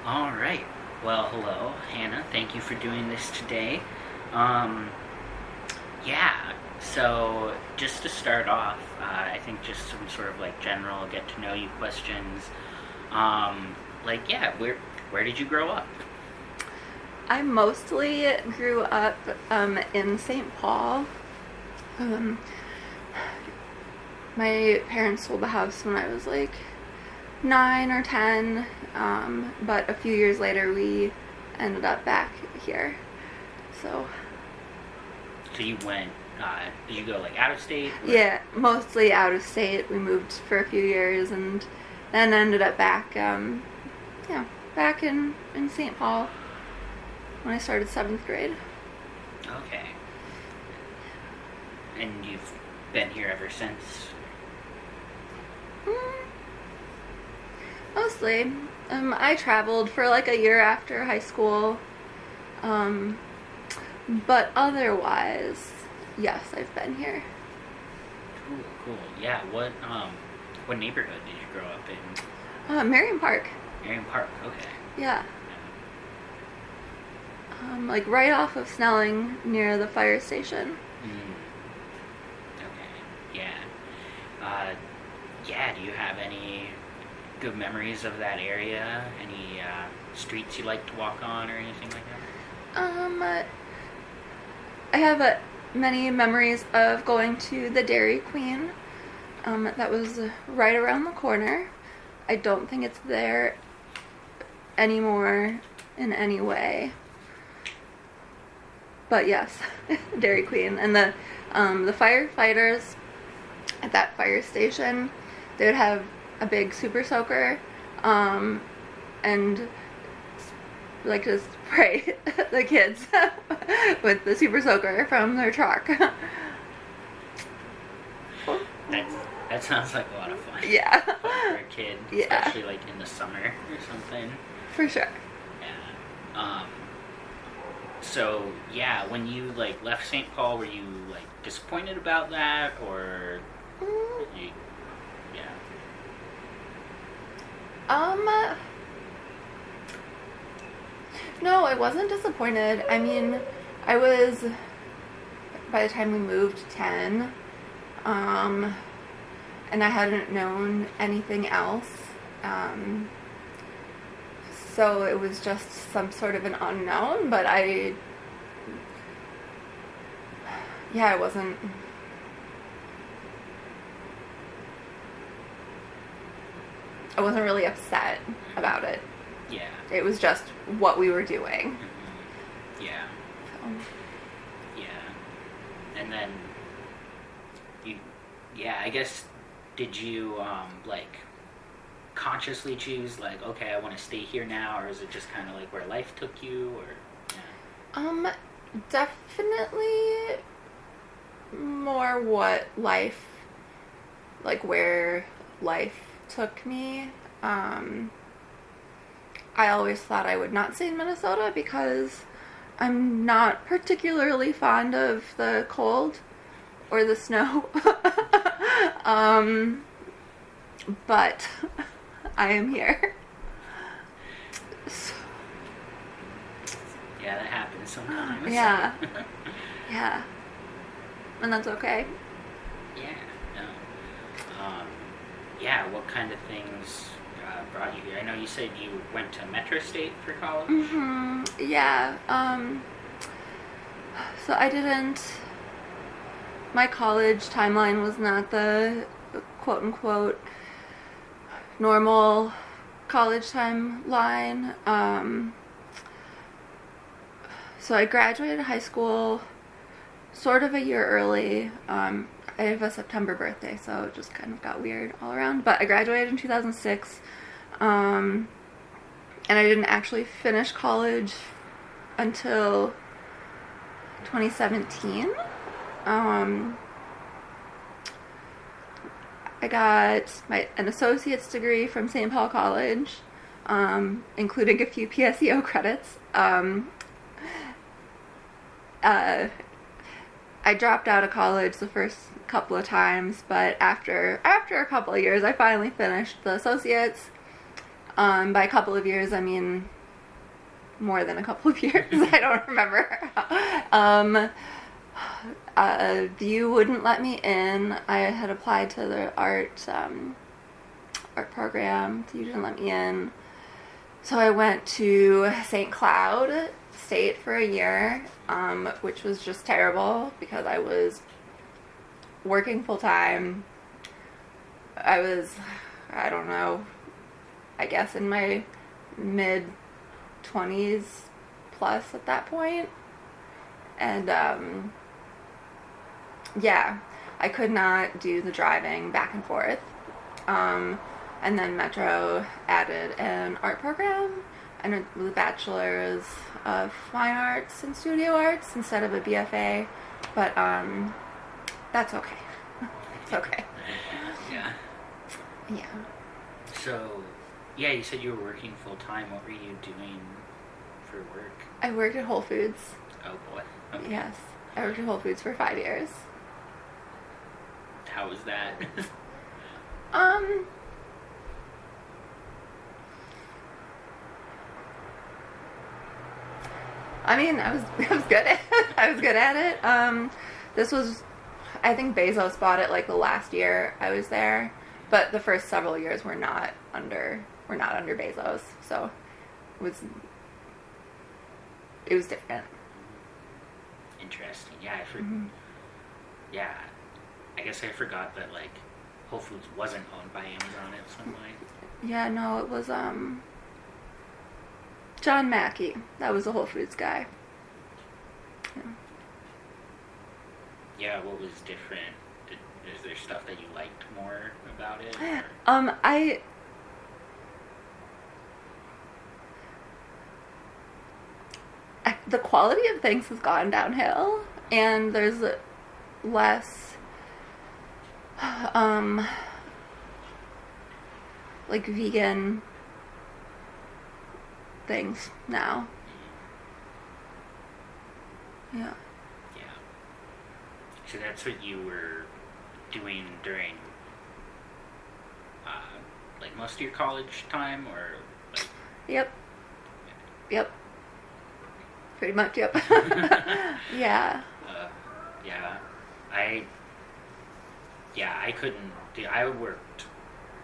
All right. Well, hello, Hannah. Thank you for doing this today. Um, yeah. So, just to start off, I think just some sort of like general get to know you questions. Where did you grow up? I mostly grew up in St. Paul. Um, my parents sold the house when I was like 9 or 10, but a few years later we ended up back here. So You went. Did you go like out of state? Or? yeah, mostly out of state. We moved for a few years and then ended up back, back in St. Paul when I started 7th grade. Okay. And you've been here ever since? Mostly. I traveled for like a year after high school. But otherwise, yes, I've been here. Cool. Yeah. What neighborhood did you grow up in? Marion Park. Marion Park. Okay. Yeah. Like right off of Snelling near the fire station. Okay. Yeah. Yeah. Do you have any good memories of that area? Any streets you like to walk on or anything like that? I have many memories of going to the Dairy Queen. That was right around the corner. I don't think it's there anymore in any way. But yes, Dairy Queen. And the firefighters at that fire station, they would have a big super soaker, and like to spray the kids with the super soaker from their truck. That sounds like a lot of fun. Yeah. Fun for a kid, Yeah. especially like in the summer or something. For sure. Yeah. So yeah, when you like left St. Paul, were you like disappointed about that, or you? Yeah. No, I wasn't disappointed. I mean, I was, by the time we moved, 10, and I hadn't known anything else, so it was just some sort of an unknown, but I wasn't really upset about it. Yeah. It was just what we were doing. Mm-hmm. Yeah. So. Yeah. And then I guess, did you consciously choose like, okay, I want to stay here now, or is it just kind of like where life took you, or? Yeah. Definitely more where life took me. I always thought I would not stay in Minnesota because I'm not particularly fond of the cold or the snow. But I am here. So. Yeah, that happens sometimes. Yeah. Yeah. And that's okay. Yeah. No. Yeah, what kind of things brought you here? I know you said you went to Metro State for college. Mm-hmm. Yeah. So my college timeline was not the quote-unquote normal college timeline. So I graduated high school sort of a year early. I have a September birthday, so it just kind of got weird all around. But I graduated in 2006, and I didn't actually finish college until 2017. I got an associate's degree from St. Paul College, including a few PSEO credits. I dropped out of college the first couple of times, but after a couple of years, I finally finished the associates. By a couple of years, I mean more than a couple of years. I don't remember. You wouldn't let me in. I had applied to the art program. You didn't let me in. So I went to St. Cloud State for a year, which was just terrible because I was working full time. I was, I don't know, I guess in my mid-20s plus at that point. And, yeah, I could not do the driving back and forth. And then Metro added an art program and a bachelor's of fine arts and studio arts instead of a BFA. But, that's okay. It's okay. Yeah. Yeah. So, yeah, you said you were working full time. What were you doing for work? I worked at Whole Foods. Oh boy. Okay. Yes. I worked at Whole Foods for 5 years. How was that? I mean, I was good at it. I was good at it. This was, I think Bezos bought it like the last year I was there, but the first several years were not under Bezos, so it was different. Interesting. Yeah, Mm-hmm. Yeah, I guess I forgot that like Whole Foods wasn't owned by Amazon at some point. Yeah, no, it was John Mackey. That was the Whole Foods guy. Yeah. Yeah, what was different? Is there stuff that you liked more about it? The quality of things has gone downhill, and there's less, like vegan things now. Yeah. Yeah. So that's what you were doing during, like most of your college time, or like? Yep. Yep. Pretty much, yep. Yeah. I couldn't do. I worked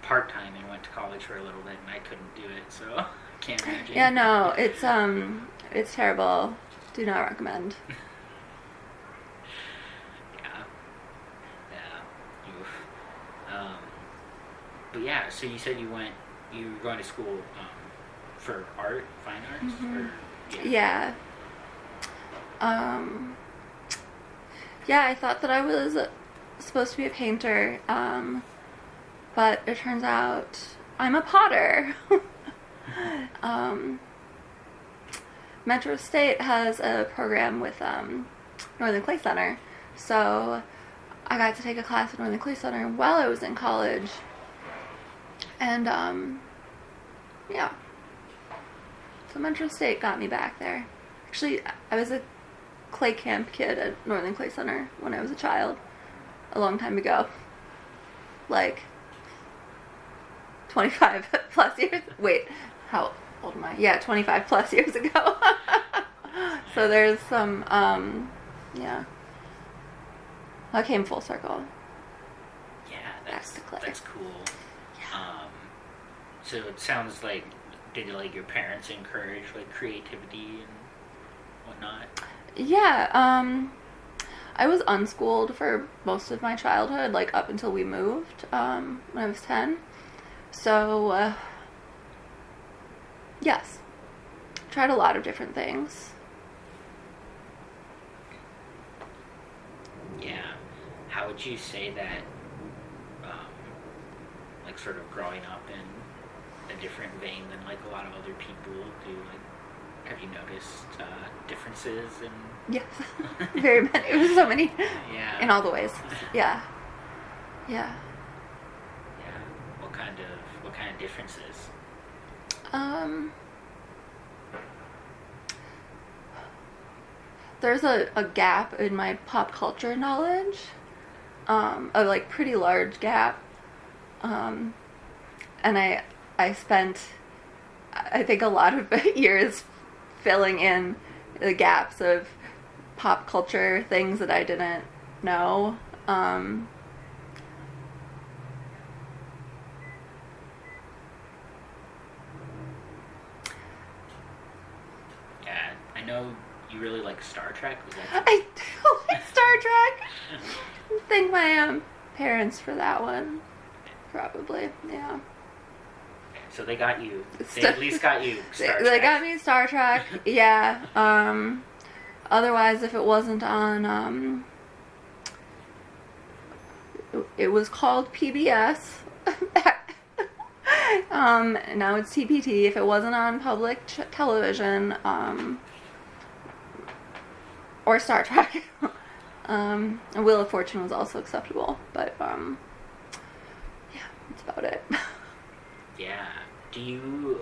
part time and went to college for a little bit, and I couldn't do it. So I can't imagine. Yeah, no, it's terrible. Do not recommend. But yeah, so you said you were going to school for art, fine arts, Mm-hmm. or Yeah. Yeah, I thought that I was supposed to be a painter, but it turns out I'm a potter. Metro State has a program with Northern Clay Center, so I got to take a class at Northern Clay Center while I was in college, and yeah. So Metro State got me back there. Actually, I was a clay camp kid at Northern Clay Center when I was a child, a long time ago. Like 25 plus years. Wait, how old am I? Yeah, 25 plus years ago. So there's some, yeah. I came full circle. Yeah, that's cool. Yeah. So it sounds like, did like your parents encourage like creativity and whatnot? Yeah, I was unschooled for most of my childhood, like up until we moved, when I was 10. So, yes. Tried a lot of different things. Yeah. How would you say that, like sort of growing up in a different vein than like a lot of other people do, like, have you noticed differences in? Yes, very many. It was so many. Yeah. In all the ways. Yeah. Yeah. Yeah. What kind of differences? there's a gap in my pop culture knowledge, a like pretty large gap, and I spent, I think, a lot of years filling in the gaps of pop culture things that I didn't know. Yeah, I know you really like Star Trek. Was that I do like Star Trek. Thank my parents for that one. Probably, yeah. So they got you. They at least got you Star Trek. They got me Star Trek, yeah. Otherwise, if it wasn't on, it was called PBS. Now it's TPT. If it wasn't on public television, or Star Trek, and Wheel of Fortune was also acceptable. But yeah, that's about it. Yeah. Do you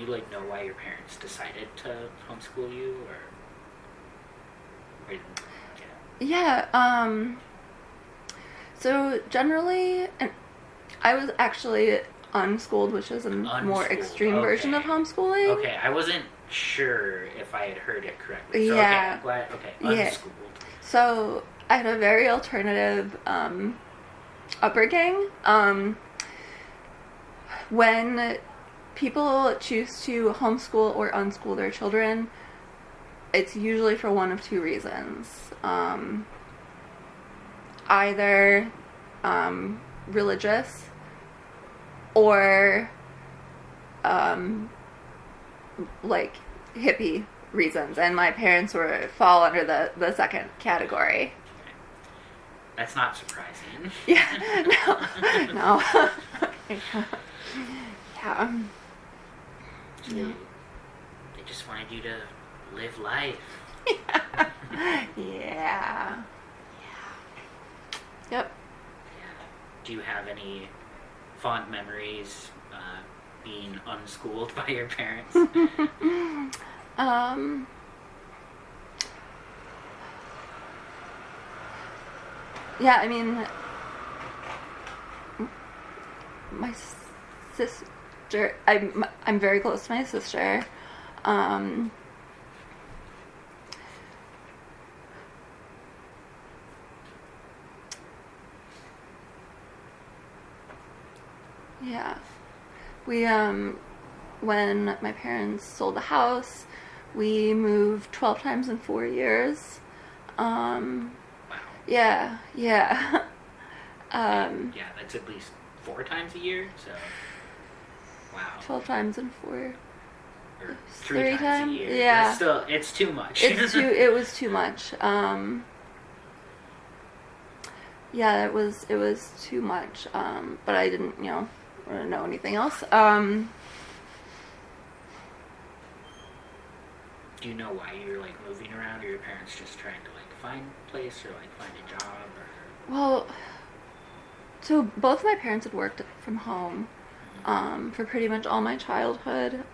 like know why your parents decided to homeschool you, or yeah. So generally, and I was actually unschooled, which is a more extreme version of homeschooling. Okay, I wasn't sure if I had heard it correctly. So, yeah. Okay, I'm glad. Okay, unschooled. Yeah. So I had a very alternative upbringing. When people choose to homeschool or unschool their children, it's usually for one of two reasons. Either religious or like hippie reasons, and my parents fall under the second category. That's not surprising. Yeah, no. Yeah. They just wanted you to live life. Yeah. Yep. Yeah. Do you have any fond memories being unschooled by your parents? Yeah, I mean, my sister, I'm very close to my sister. Yeah. We, when my parents sold the house, we moved 12 times in 4 years. Wow. Yeah. Yeah, that's at least 4 times a year, so... Wow. 12 times in 4. Or 3 times a year. Yeah. But still, it's too much. It was too much. Yeah, it was too much. But I didn't, know anything else. Do you know why you're like moving around? Or your parents just trying to like find a place or like find a job? Or... Well, so both my parents had worked from home for pretty much all my childhood.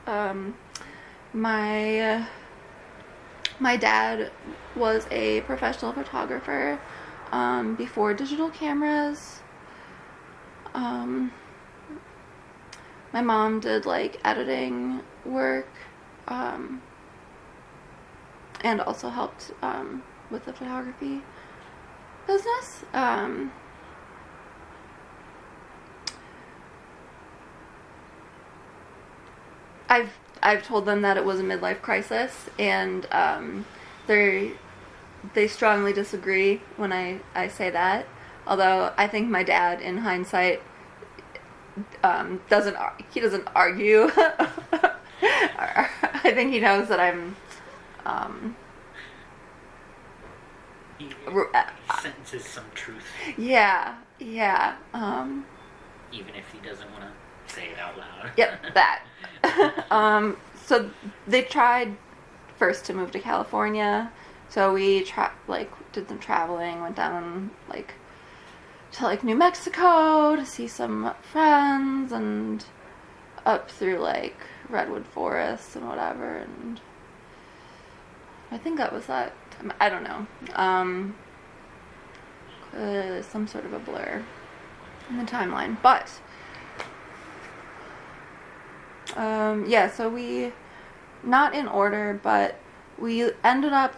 My dad was a professional photographer before digital cameras. My mom did like editing work and also helped with the photography business. I've told them that it was a midlife crisis, and they strongly disagree when I say that. Although I think my dad, in hindsight, doesn't argue. I think he knows that I'm. He senses some truth. Yeah. Even if he doesn't want to say it out loud. Yep, that. So they tried first to move to California. So we did some traveling, went down to New Mexico to see some friends, and up through redwood forests and whatever, and I think that was that time. I don't know. Some sort of a blur in the timeline. But, yeah, so we, not in order, but we ended up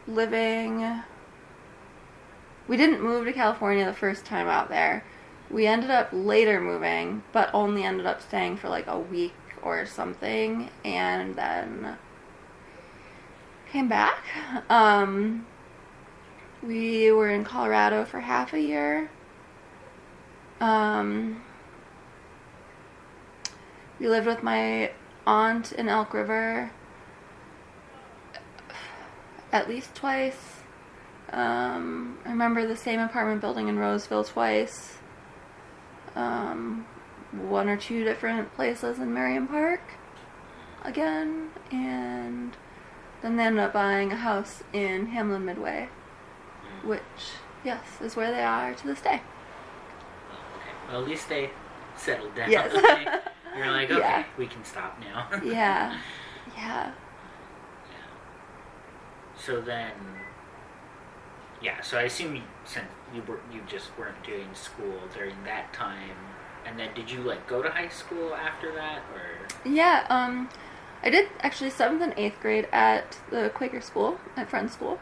living, we didn't move to California the first time out there. We ended up later moving, but only ended up staying for like a week or something, and then came back. We were in Colorado for half a year. We lived with my aunt in Elk River at least twice. I remember the same apartment building in Roseville twice. One or two different places in Merriam Park again, and then they ended up buying a house in Hamlin Midway, which, yes, is where they are to this day. Oh, okay. Well, at least they settled down. Yes. You're like, okay, Yeah. we can stop now. Yeah. So then, so I assume since you just weren't doing school during that time, and then did you like go to high school after that, or? Yeah, I did actually 7th and 8th grade at the Quaker school, at Friends School,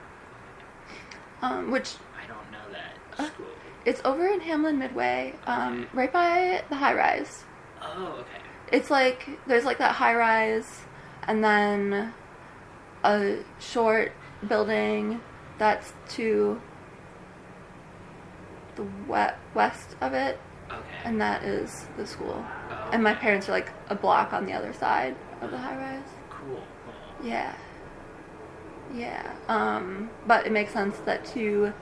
which... I don't know that school. It's over in Hamlin Midway, Okay. right by the high rise. Oh, okay. It's like, there's like that high rise, and then a short building that's to the west of it, Okay. and that is the school. Oh, And my okay. parents are like a block on the other side of the high rise. Cool. Yeah. But it makes sense that two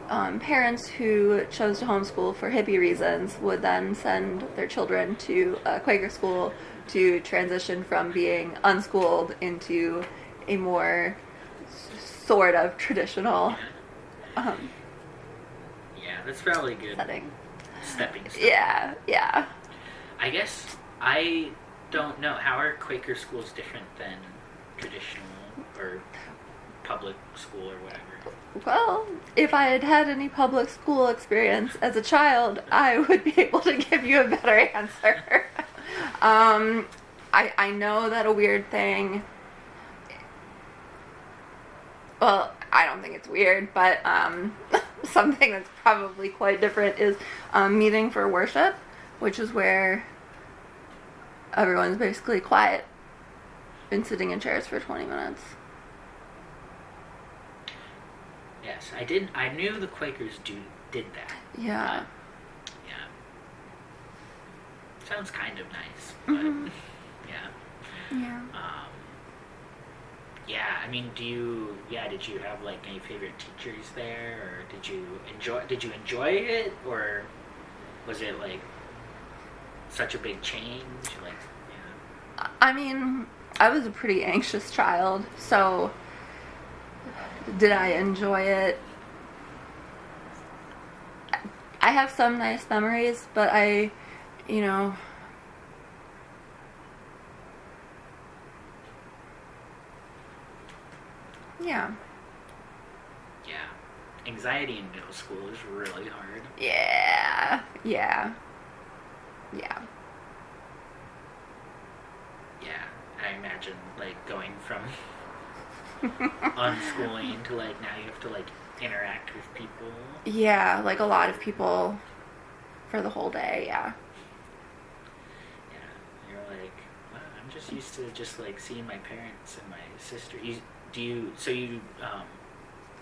parents who chose to homeschool for hippie reasons would then send their children to a Quaker school to transition from being unschooled into a more sort of traditional Yeah, that's probably a good setting. stepping stone. Yeah. I guess I don't know. How are Quaker schools different than traditional or public school or whatever? Well, if I had had any public school experience as a child, I would be able to give you a better answer. I know that a weird thing... Well, I don't think it's weird, but something that's probably quite different is meeting for worship, which is where everyone's basically quiet and sitting in chairs for 20 minutes. Yes, I knew the Quakers did that. Yeah. Yeah. Sounds kind of nice, but Mhm. yeah. Yeah. Yeah, I mean, did you have like any favorite teachers there, or did you enjoy it, or was it like such a big change? Like, yeah. I mean, I was a pretty anxious child, so did I enjoy it? I have some nice memories, but yeah. Yeah. Anxiety in middle school is really hard. Yeah. Yeah, I imagine like going from unschooling to like now you have to like interact with people. Yeah, like a lot of people for the whole day, yeah. Yeah, you're like, wow, I'm just used to just like seeing my parents and my sister.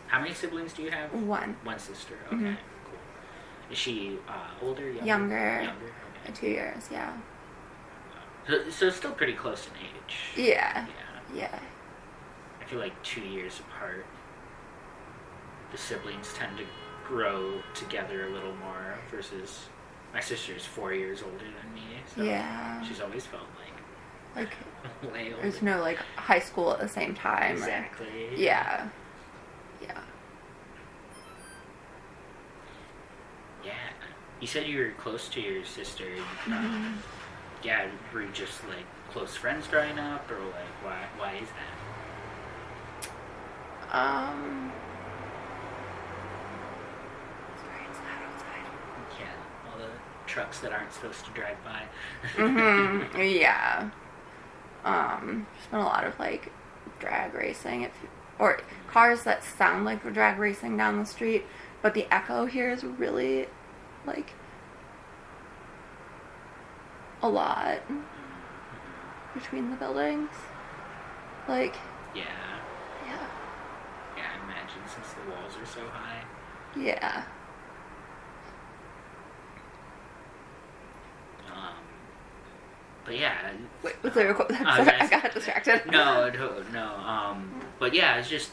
How many siblings do you have? One. One sister. Okay, Mhm. cool. Is she older, younger? Younger. Younger. Okay. 2 years, yeah. So still pretty close in age. Yeah. Yeah. I feel like 2 years apart, the siblings tend to grow together a little more versus my sister's 4 years older than me, so Yeah. she's always felt Like, way older. there's no, like, high school at the same time. Exactly. Yeah. Yeah. You said you were close to your sister. Mhm. Yeah, were you just like close friends growing up, or like why is that? Sorry, it's loud outside. Yeah, all the trucks that aren't supposed to drive by. Yeah. There's been a lot of, like, drag racing, or cars that sound like they're drag racing down the street, but the echo here is really, like, a lot between the buildings. Like, Yeah. yeah. Yeah, I imagine since the walls are so high. Yeah. But yeah. Wait, was there a I got distracted. No. But yeah, it's just,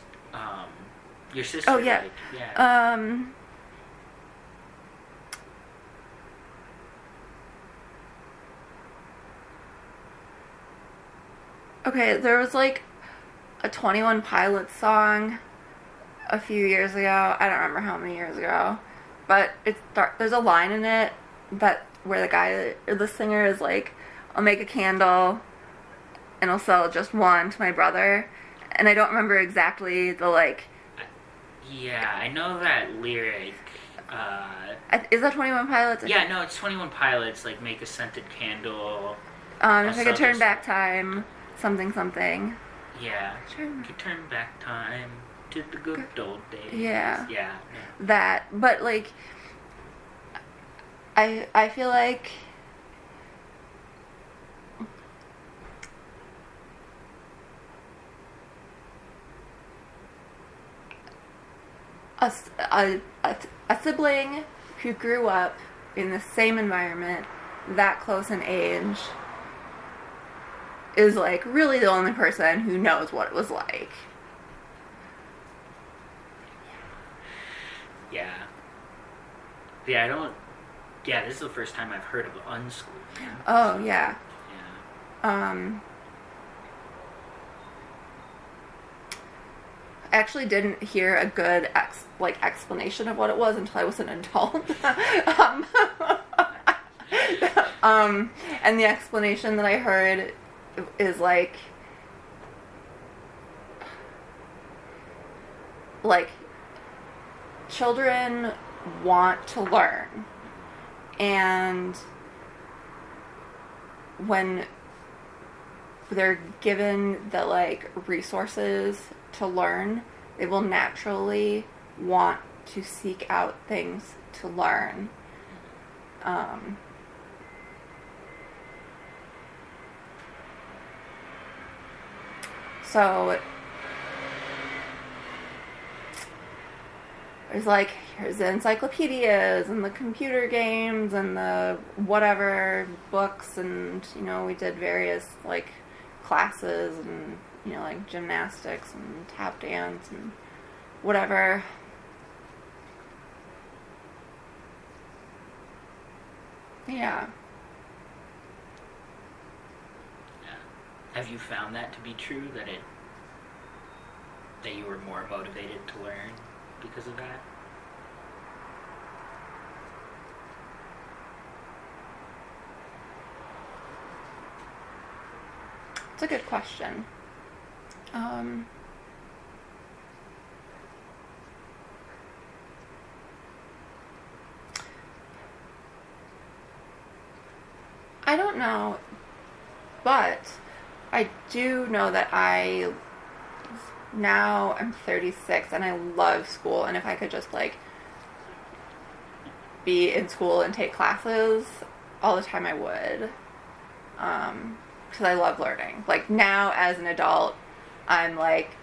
your sister. Oh, yeah. Like, yeah. Okay, there was, like, a 21 Pilots song a few years ago. I don't remember how many years ago. But there's a line in it where the guy, or the singer is like, I'll make a candle and I'll sell just one to my brother. And I don't remember exactly the, like... Yeah, I know that lyric. Is that 21 Pilots? Yeah, no, it's 21 Pilots, like, make a scented candle. If I could turn back time, something. Yeah. Could turn back time to the good old days. Yeah. Yeah. That, but, like, I feel like a sibling who grew up in the same environment, that close in age, is, like, really the only person who knows what it was like. Yeah. Yeah, this is the first time I've heard of unschooling. Oh, yeah. Yeah. I actually didn't hear a good explanation of what it was until I was an adult. And the explanation that I heard is like children want to learn, and when they're given the, like, resources to learn, they will naturally want to seek out things to learn. So there's, like, here's the encyclopedias and the computer games and the whatever books, and, you know, we did various, like, classes and, you know, like, gymnastics and tap dance and whatever. Yeah. Have you found that to be true, that you were more motivated to learn because of that? It's a good question. I don't know, but I do know that now I'm 36 and I love school, and if I could just, like, be in school and take classes all the time, I would. Because I love learning. Like, now as an adult, I'm like,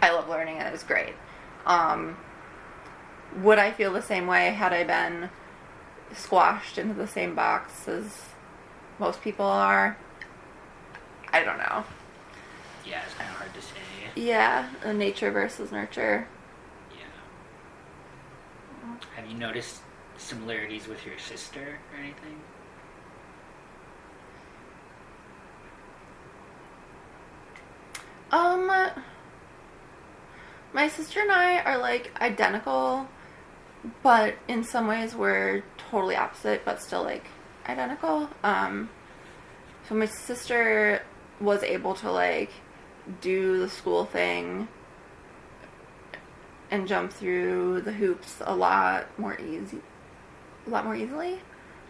I love learning and it was great. Would I feel the same way had I been squashed into the same box as most people are? I don't know. Yeah, it's kind of hard to say. Yeah, nature versus nurture. Yeah. Have you noticed similarities with your sister or anything? My sister and I are, like, identical, but in some ways we're totally opposite, but still, like, identical. So my sister was able to, like, do the school thing and jump through the hoops a lot more easily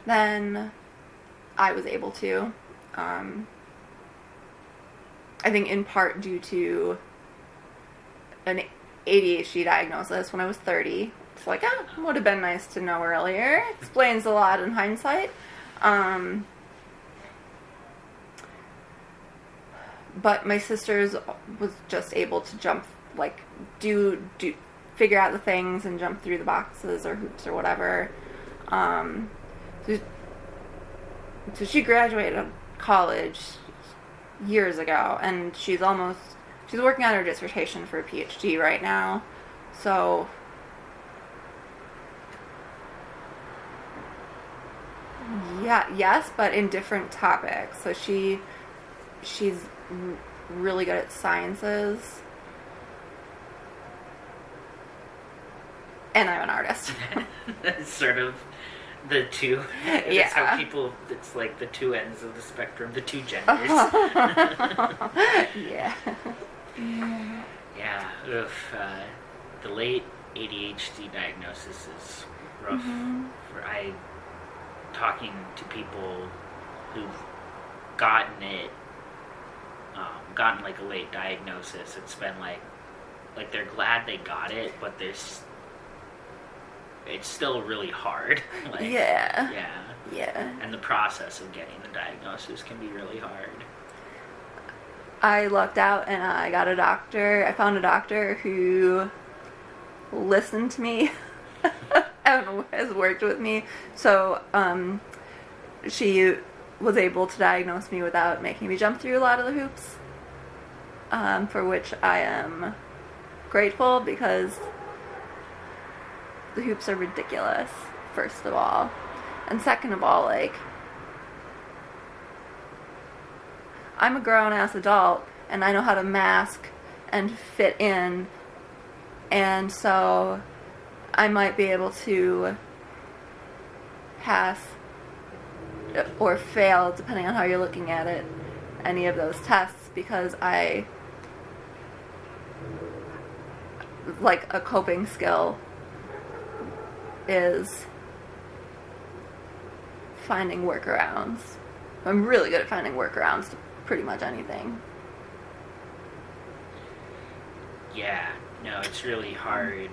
than I was able to. I think in part due to an ADHD diagnosis when I was 30. It's like, would have been nice to know earlier. Explains a lot in hindsight. But my sister's was just able to jump, like, figure out the things and jump through the boxes or hoops or whatever. So she graduated college years ago, and she's working on her dissertation for a PhD right now. So yes, but in different topics. So she's really good at sciences, and I'm an artist. That's sort of the two. Yeah. That's how people. It's like the two ends of the spectrum, the two genders. Yeah. Yeah. The late ADHD diagnosis is rough. Mm-hmm. Talking to people who've gotten like a late diagnosis, it's been like they're glad they got it, but it's still really hard. Yeah. And the process of getting the diagnosis can be really hard. I lucked out and I got a doctor. I found a doctor who listened to me and has worked with me. So she was able to diagnose me without making me jump through a lot of the hoops, for which I am grateful, because the hoops are ridiculous, first of all. And second of all, like, I'm a grown-ass adult, and I know how to mask and fit in, and so I might be able to pass or fail, depending on how you're looking at it, any of those tests, because a coping skill is finding workarounds. I'm really good at finding workarounds to pretty much anything. Yeah, no, it's really hard.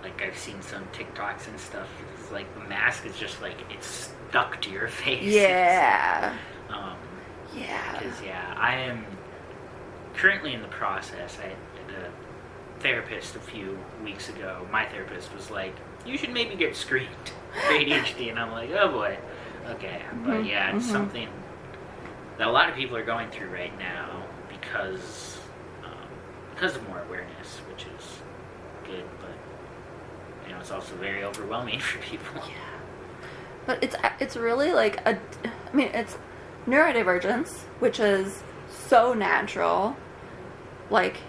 Like, I've seen some TikToks and stuff. It's like the mask is just like, it's stuck to your face. Yeah. Because, I am currently in the process. I had a therapist a few weeks ago. My therapist was like, you should maybe get screened for ADHD. And I'm like, oh boy. Okay. But it's something that a lot of people are going through right now because of more awareness, which is good, but it's also very overwhelming for people. Yeah. But it's really like it's neurodivergence, which is so natural. Like,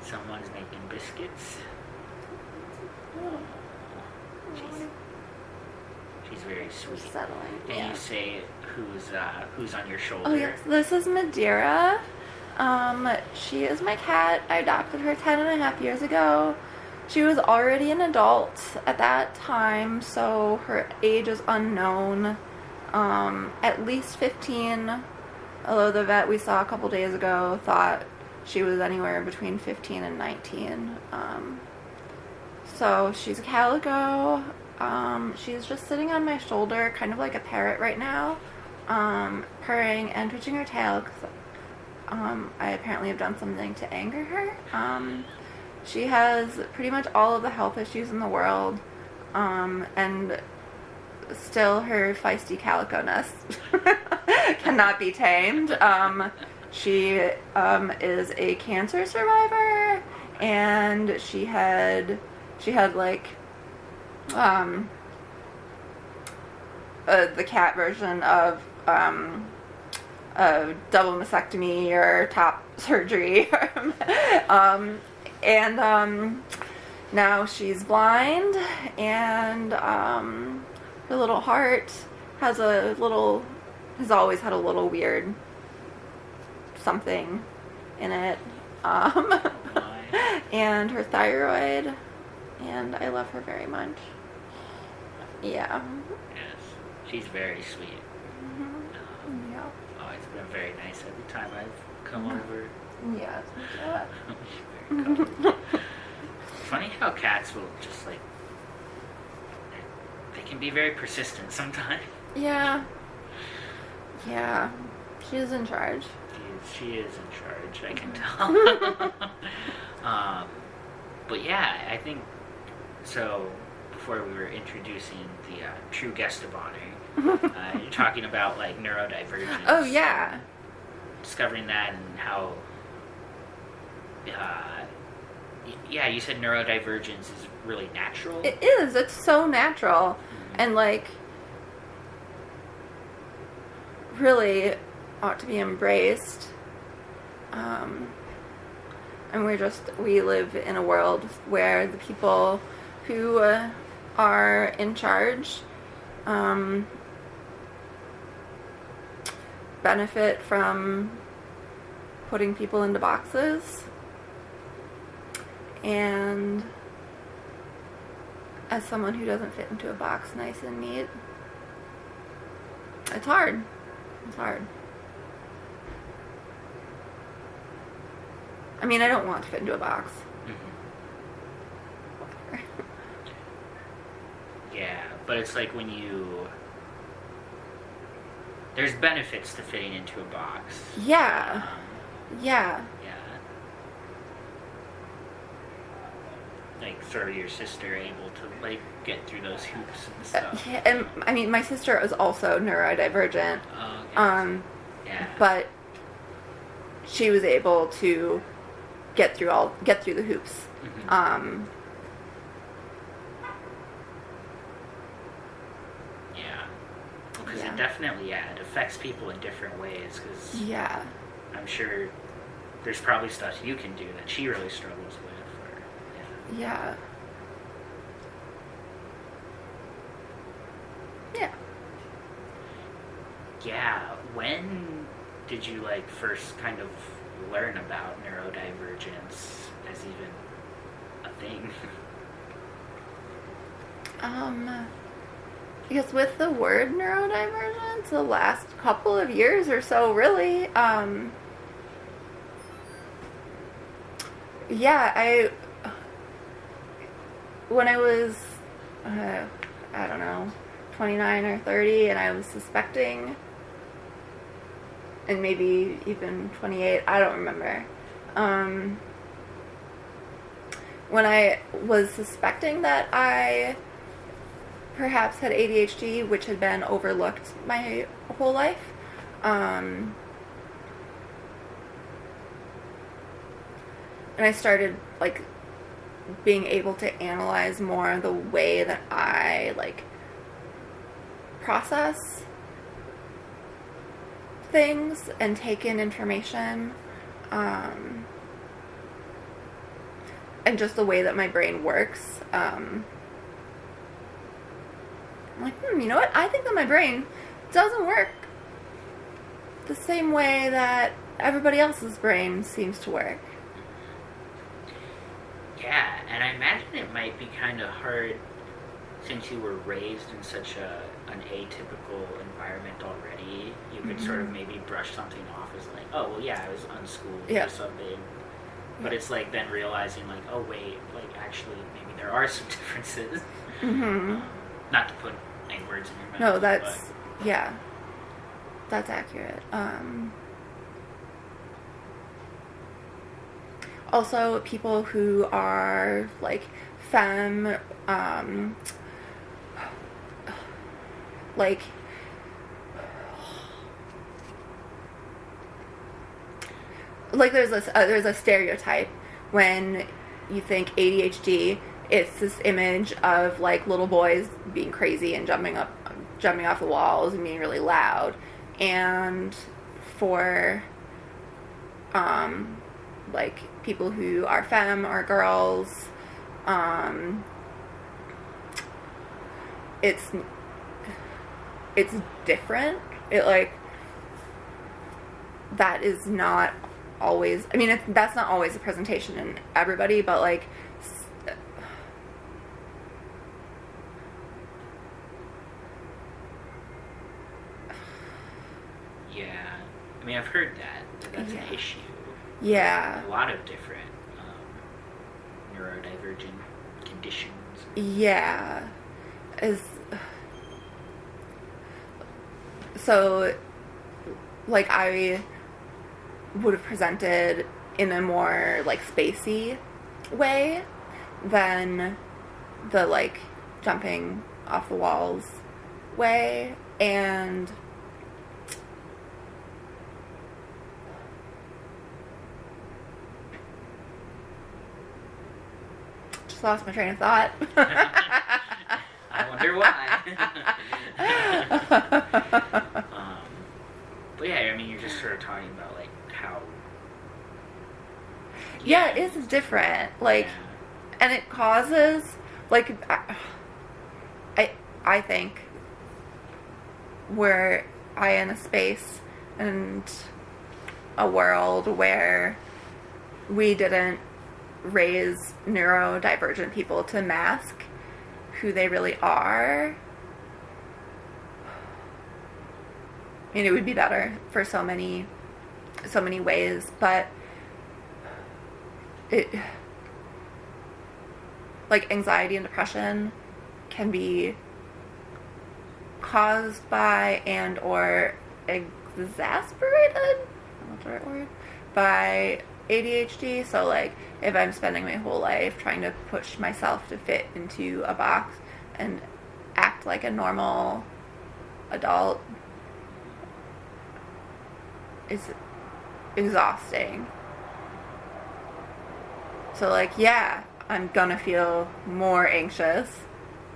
Someone's making biscuits. She's very sweet. Settling. And you say who's on your shoulder? Oh yes, this is Madera. She is my cat. I adopted her 10.5 years ago. She was already an adult at that time, so her age is unknown. At least 15, although the vet we saw a couple days ago thought she was anywhere between 15 and 19. So she's a calico. She's just sitting on my shoulder, kind of like a parrot right now, purring and twitching her tail, because I apparently have done something to anger her. She has pretty much all of the health issues in the world, and still her feisty calico-ness cannot be tamed. She is a cancer survivor, and she had like the cat version of a double mastectomy or top surgery, and now she's blind, and her little heart has always had a little weird something in it. And her thyroid, and I love her very much. Yeah. Yes, she's very sweet. Yeah. Oh, it's been very nice every time I've come over. Yeah. She's very cool. Funny how cats will just like, they can be very persistent sometimes. Yeah. Yeah. She's in charge. She is in charge, I can tell. But yeah, I think, so before we were introducing the true guest of honor, you're talking about like neurodivergence. Oh, yeah. Discovering that and how, yeah, you said neurodivergence is really natural. It is. It's so natural. Mm-hmm. And like, really ought to be embraced. And we live in a world where the people who are in charge benefit from putting people into boxes. And as someone who doesn't fit into a box nice and neat, it's hard. It's hard. I mean, I don't want to fit into a box. Mm-hmm. Yeah, but it's like when there's benefits to fitting into a box. Yeah. Yeah. Yeah. Like, sort of your sister able to, like, get through those hoops and stuff. Yeah, and, I mean, my sister is also neurodivergent. Oh, okay. Yeah. But she was able to get through the hoops. Mm-hmm. Yeah. Because it definitely, it affects people in different ways. Cause yeah. I'm sure there's probably stuff you can do that she really struggles with. Yeah. Yeah. Yeah. When did you like first kind of learn about neurodivergence as even a thing? Because with the word neurodivergence, the last couple of years or so, really, yeah, when I was, I don't know, 29 or 30, and I was suspecting, and maybe even 28, I don't remember, when I was suspecting that I perhaps had ADHD, which had been overlooked my whole life, and I started, like, being able to analyze more the way that I, like, process things and take in information, and just the way that my brain works. I'm like, you know what? I think that my brain doesn't work the same way that everybody else's brain seems to work. Yeah, and I imagine it might be kind of hard since you were raised in such an atypical environment already. You could sort of maybe brush something off as like, oh, well, yeah, I was unschooled or something. But it's like then realizing like, oh, wait, like actually maybe there are some differences. Mm-hmm. Not to put any words in your mouth. No, that's accurate. Also, people who are, like, femme, like, there's a stereotype when you think ADHD. It's this image of, like, little boys being crazy and jumping off the walls and being really loud. And for, like, people who are femme or girls, Um, it's different. It like that is not always. I mean, that's not always a presentation in everybody, but like. Yeah, I mean, I've heard that's an issue. Yeah. A lot of different neurodivergent conditions. Yeah. So, like, I would have presented in a more, like, spacey way than the, like, jumping off the walls way. And just lost my train of thought. I wonder why. But yeah, I mean, you're just sort of talking about like how. Yeah, it is different. Like, and it causes like I think we're in a space and a world where we didn't raise neurodivergent people to mask who they really are. I mean, it would be better for so many ways, but it, like, anxiety and depression can be caused by and or exacerbated, I don't know what's the right word, by ADHD. So like, if I'm spending my whole life trying to push myself to fit into a box and act like a normal adult, it's exhausting. So like, yeah, I'm gonna feel more anxious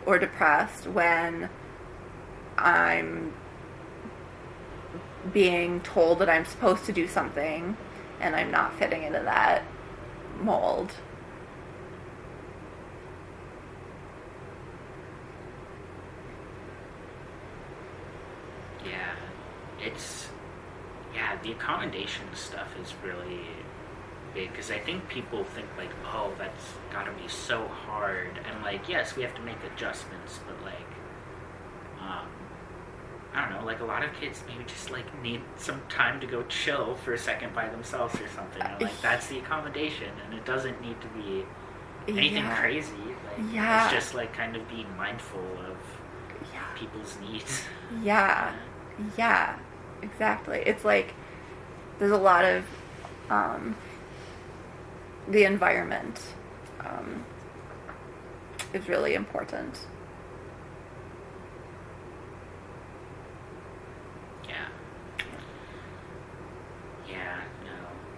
or depressed when I'm being told that I'm supposed to do something and I'm not fitting into that mold. Yeah, the accommodation stuff is really big, because I think people think like, oh, that's gotta be so hard, and like, yes, we have to make adjustments, but like, I don't know, like a lot of kids maybe just like need some time to go chill for a second by themselves or something, and like that's the accommodation, and it doesn't need to be anything crazy. Like, it's just like kind of being mindful of people's needs. Yeah, exactly. It's like there's a lot of the environment is really important.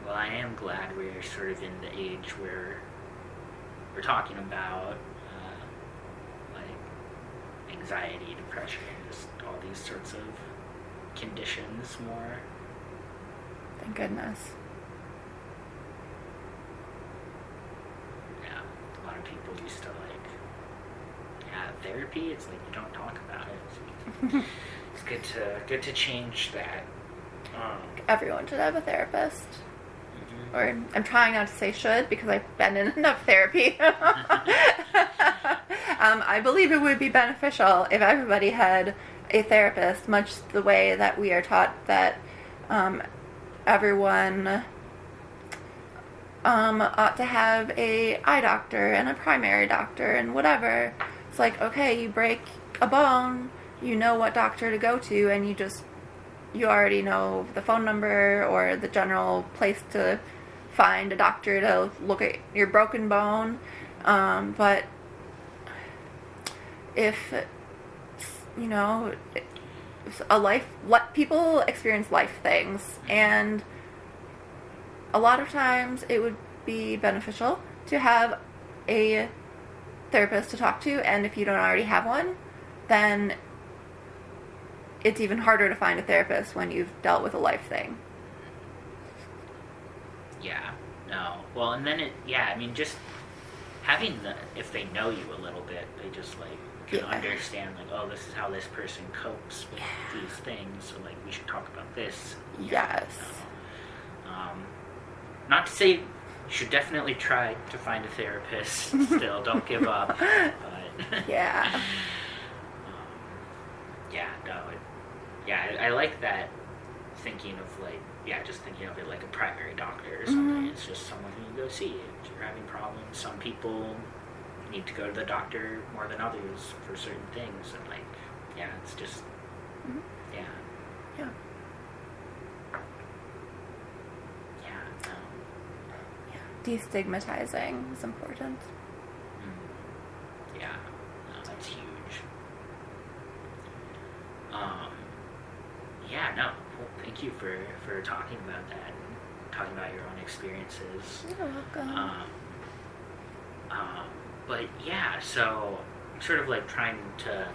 Well, I am glad we're sort of in the age where we're talking about like anxiety, depression, just all these sorts of conditions more. Thank goodness. Yeah, a lot of people used to like therapy. It's like you don't talk about it. So it's good to change that. Everyone should have a therapist. Or I'm trying not to say should, because I've been in enough therapy. I believe it would be beneficial if everybody had a therapist, much the way that we are taught that everyone ought to have a eye doctor and a primary doctor and whatever. It's like, okay, you break a bone, you know what doctor to go to, and you already know the phone number or the general place to find a doctor to look at your broken bone. But if, you know, people experience life things, and a lot of times it would be beneficial to have a therapist to talk to, and if you don't already have one, then it's even harder to find a therapist when you've dealt with a life thing. Yeah, no. Well, and then I mean, just if they know you a little bit, they just like can understand like, oh, this is how this person copes with these things, so like we should talk about this. Yes. Not to say you should definitely try to find a therapist. Still, don't give up. But yeah. I like that, thinking of like, just thinking of it like a primary doctor or something. It's just someone who you go see if you're having problems. Some people need to go to the doctor more than others for certain things, and like, it's just, Yeah. Destigmatizing is important. Yeah, no, that's huge. Well, thank you for talking about that and talking about your own experiences. You're welcome. But so I'm sort of like trying to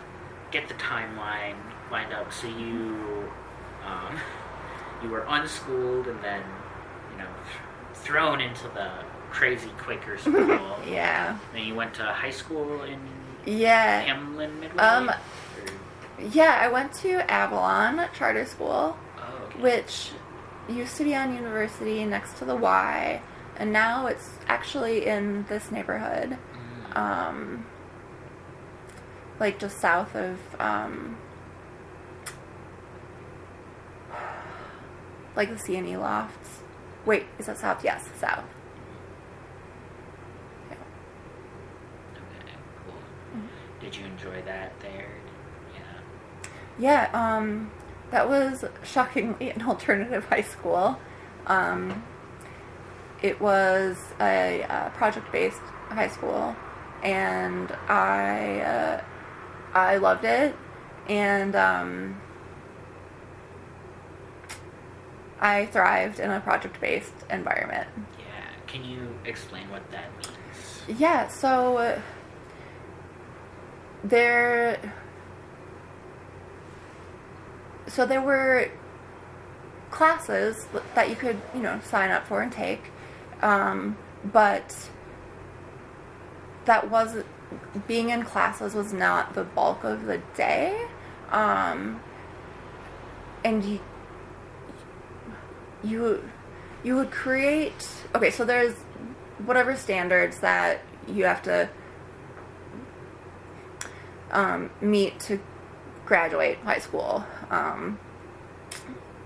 get the timeline lined up. So you were unschooled and then, thrown into the crazy Quaker school. Yeah. Then you went to high school in Hamlin Midway? I went to Avalon Charter School, okay. which used to be on University next to the Y, and now it's actually in this neighborhood, like just south of, like the C&E lofts. Wait, is that south? Yes, south. Okay, cool. Did you enjoy that there? Yeah, that was shockingly an alternative high school. It was a project-based high school, and I loved it, and I thrived in a project-based environment. Yeah, can you explain what that means? Yeah, so there were classes that you could, sign up for and take, but being in classes was not the bulk of the day, and you would create, okay, so there's whatever standards that you have to meet to graduate high school,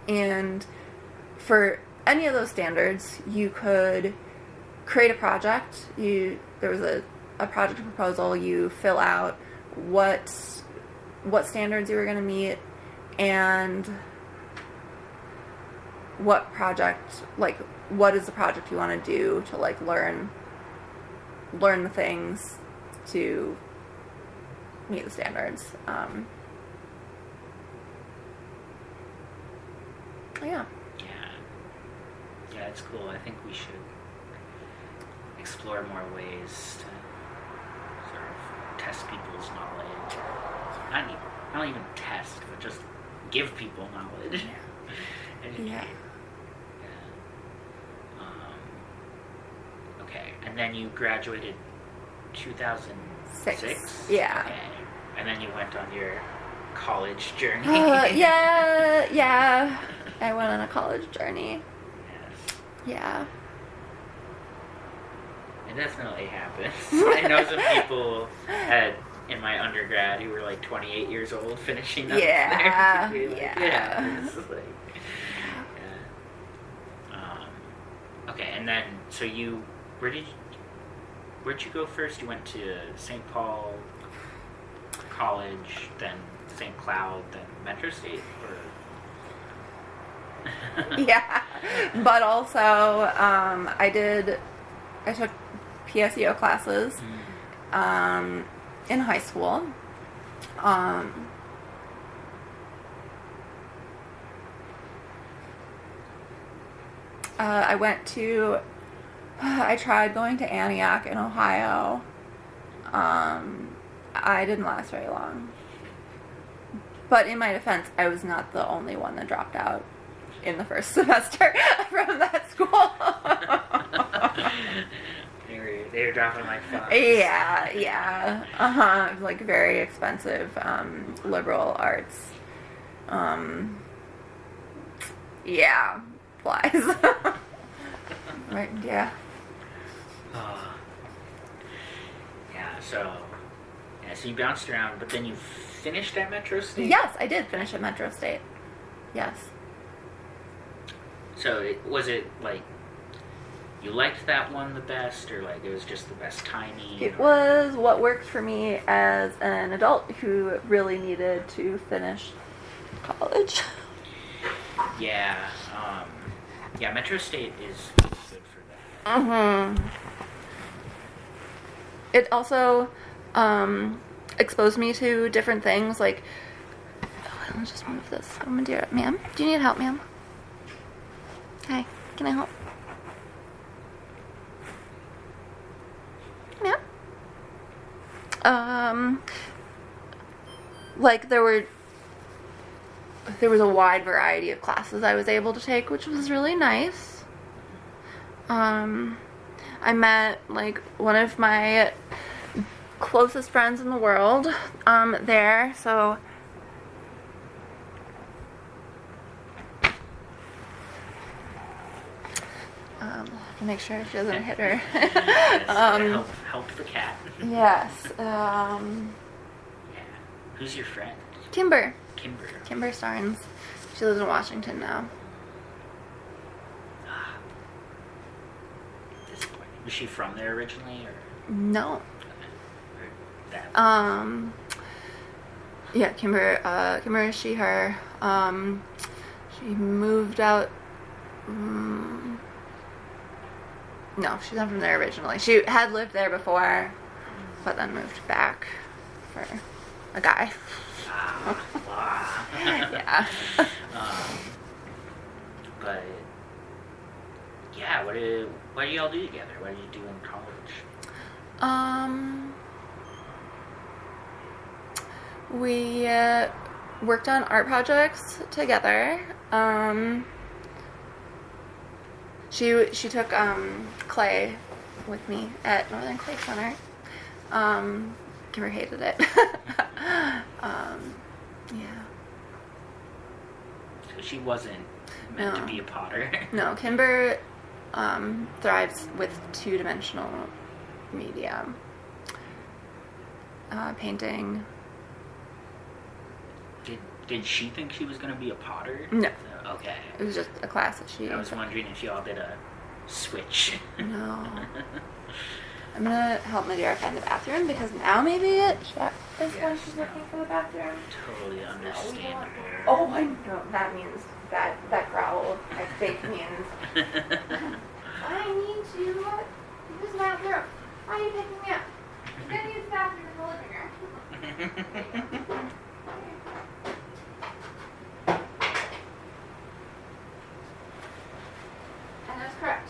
and for any of those standards you could create a project. There was a project proposal. You fill out what standards you were going to meet and what is the project you want to do to like learn the things to meet the standards. Yeah, it's cool. I think we should explore more ways to sort of test people's knowledge. Not even test, but just give people knowledge. Yeah. Okay, and then you graduated 2006? Yeah. Okay. And then you went on your college journey. Yeah. I went on a college journey. Yes. Yeah. It definitely happens. I know some people in my undergrad who were like 28 years old finishing up there. Okay, and then so where'd you go first? You went to St. Paul College, then St. Cloud, then Metro State, or? Yeah, but also I took PSEO classes in high school. I tried going to Antioch in Ohio. I didn't last very long. But in my defense, I was not the only one that dropped out in the first semester from that school. They were dropping like flies. Yeah. Like very expensive liberal arts. Yeah, flies. Right, yeah. So you bounced around, but then you finished at Metro State? Yes, I did finish at Metro State. Yes. So was it like you liked that one the best, or like it was just the best timing? It was what worked for me as an adult who really needed to finish college. Yeah. Metro State is good for that. It also exposed me to different things, like, let's just move this. Madera. Ma'am, do you need help, ma'am? Hi, can I help? Ma'am? Like, there was a wide variety of classes I was able to take, which was really nice. I met, like, one of my closest friends in the world there, so have to make sure she doesn't hit her. Help the cat. Yes. Who's your friend? Kimber Starnes. She lives in Washington now. Disappointing. Was she from there originally, or? No. That. Yeah, Kimber, she, her. She moved out. No, she's not from there originally. She had lived there before, but then moved back for a guy. Yeah. But yeah, what do y'all do together? What did you do in college? We worked on art projects together. She took clay with me at Northern Clay Center. Kimber hated it. Yeah. So she wasn't meant to be a potter. No, Kimber thrives with two-dimensional media. Painting. Did she think she was going to be a potter? No. Okay. It was just a class that she... I was wondering if y'all did a switch. No. I'm gonna help Madera find the bathroom, because now maybe that is when she's looking for the bathroom. Totally understandable. Oh, I know. That means that growl, I think, means I need to use the bathroom. Why are you picking me up? I'm gonna use the bathroom in the living room. And that's correct.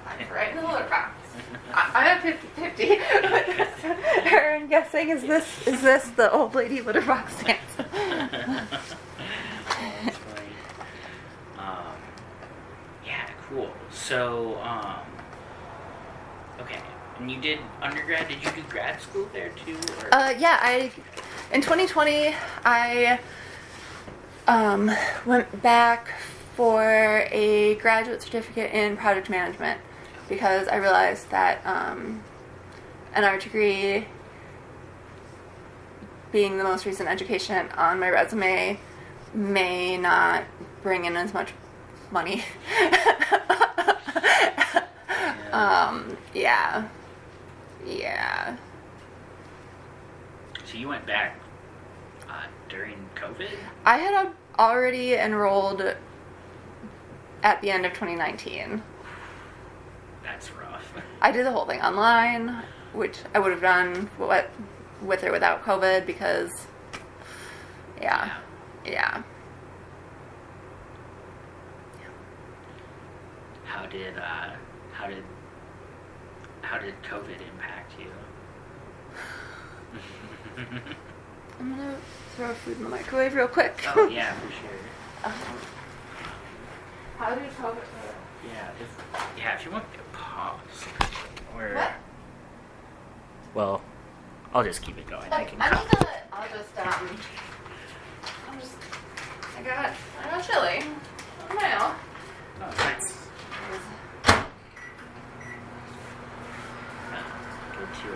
I'm right in the litter box. I'm at 50-50. Her guessing, is this the old lady litter box dance? Yeah, cool. So, okay. And you did undergrad? Did you do grad school there too? Or? Yeah. In 2020, I went back for a graduate certificate in project management, because I realized that an art degree, being the most recent education on my resume, may not bring in as much money. Yeah. So you went back during COVID? I had already enrolled at the end of 2019. That's rough. I did the whole thing online, which I would have done with or without COVID, because yeah. How did COVID impact you? I'm gonna throw food in the microwave real quick. Oh yeah, for sure. How did COVID? If you want to pause, or what? Well, I'll just keep it going. I can I cut. got chili. Oh, no. Oh, nice. Good to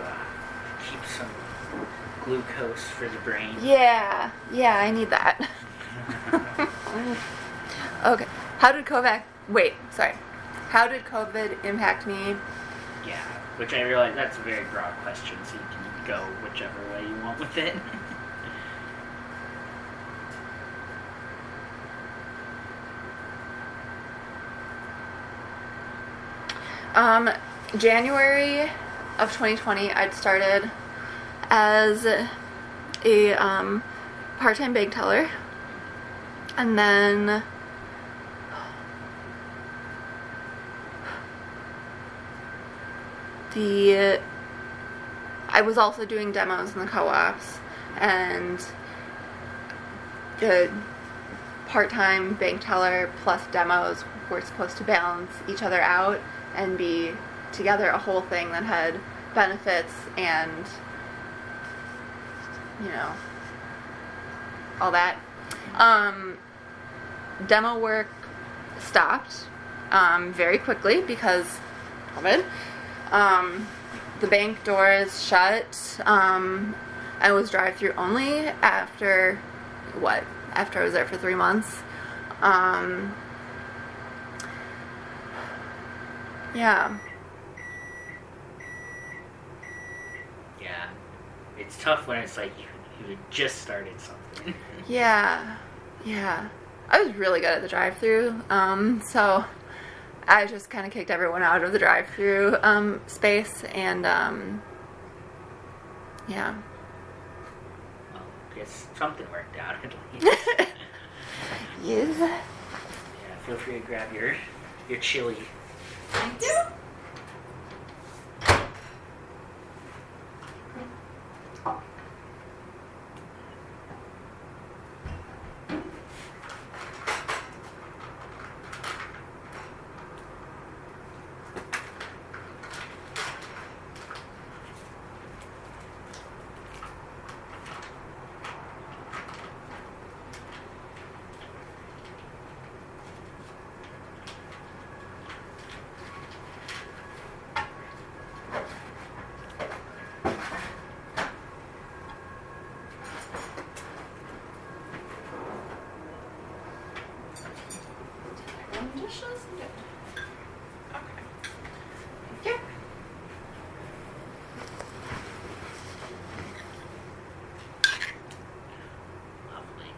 keep some glucose for the brain. Yeah, I need that. Okay. How did COVID impact me? Yeah, which I realize that's a very broad question, so you can go whichever way you want with it. January of 2020, I'd started as a part-time bank teller, and then I was also doing demos in the co-ops, and the part-time bank teller plus demos were supposed to balance each other out and be together a whole thing that had benefits and, all that. Demo work stopped very quickly because COVID. The bank doors shut. I was drive-through only after I was there for 3 months. Yeah. Yeah. It's tough when it's like you had just started something. Yeah. I was really good at the drive-through, so I just kind of kicked everyone out of the drive-through space, and yeah. Well, I guess something worked out at least. Yes. Yeah, feel free to grab your chili. Thank you. Lovely.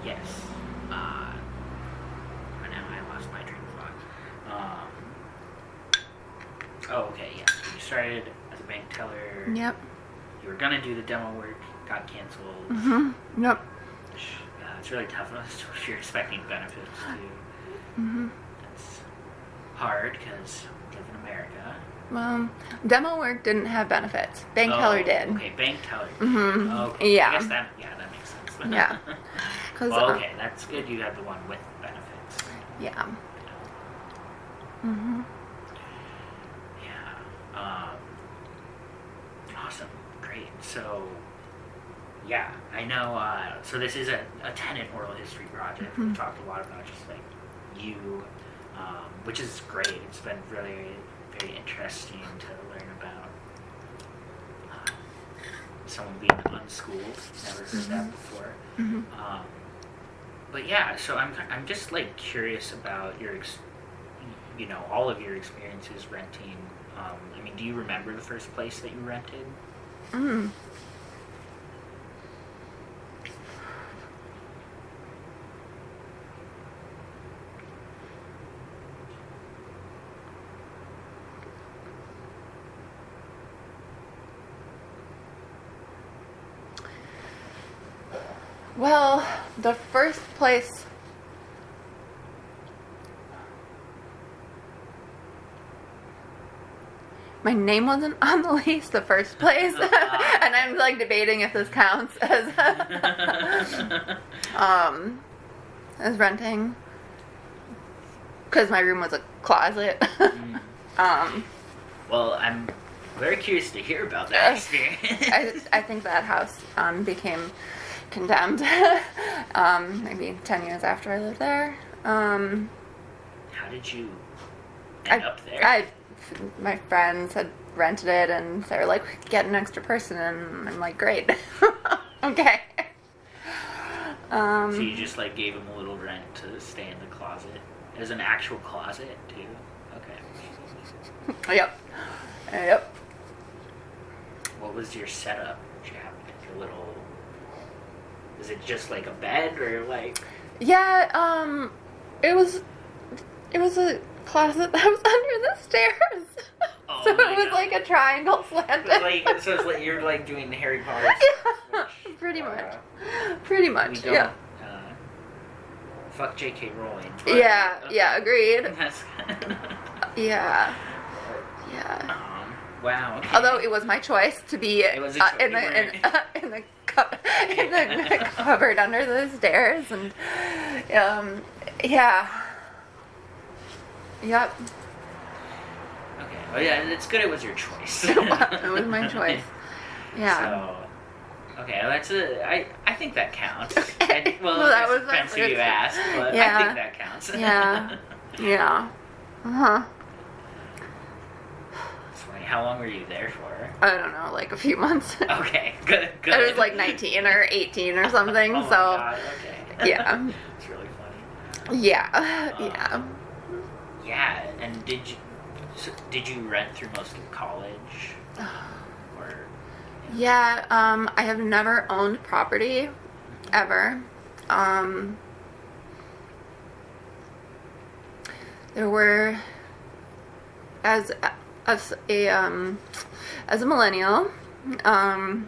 Yes. Now I lost my train of thought. Okay, yes. You started as a bank teller. Yep. You were gonna do the demo work, got canceled. Mm-hmm. Yep. It's really tough if you're expecting benefits too. Mm-hmm. That's hard because we live in America. Demo work didn't have benefits. Bank teller did. Okay, bank teller. Mm-hmm. Okay. Yeah. I guess that makes sense. Yeah. Well, okay, that's good. You have the one with benefits. Yeah. Mm-hmm. Yeah. Awesome. Great. So, yeah, I know. So this is a tenant oral history project. Mm-hmm. We've talked a lot about just like you, which is great. It's been really very interesting to learn about someone being unschooled. Never heard that before. Mm-hmm. But yeah, so I'm just like curious about all of your experiences renting. I mean, do you remember the first place that you rented? Mm. Well, the first place my name wasn't on the lease the first place, and I'm like debating if this counts as as renting. because my room was a closet. Well, I'm very curious to hear about that experience. I think that house became condemned maybe 10 years after I lived there. How did you end up there? My friends had rented it, and they were like, get an extra person, and I'm like, great. Okay. So you just like gave them a little rent to stay in the closet? It was an actual closet too? Okay. Yep. What was your setup? Did you have like your little... Is it just like a bed or like... Yeah, it was a closet that was under the stairs. Oh So my it was God. like a triangle slanted. So it's like you're like doing the Harry Potter Yeah, pretty much. We don't, Yeah. Fuck J.K. Rowling. But, Yeah, okay. yeah, agreed. That's Yeah. Wow. Okay. Although it was my choice to be It was a choice. in the cupboard under the stairs, and yeah. Yep. Okay. Well, yeah, it's good it was your choice. It was my choice. Yeah. So, okay, that's I think that counts. Okay. Well, That it was my depends who you first- ask, but I Yeah. think that counts. Yeah. Yeah. Uh-huh. Sweet. How long were you there for? I don't know, like a few months. Okay, good. I was like 19 or 18 or something, Oh so my God, okay. yeah. It's really funny. Yeah. Yeah, and did you rent through most of college? Or Yeah, I have never owned property, ever. There were, as a millennial, I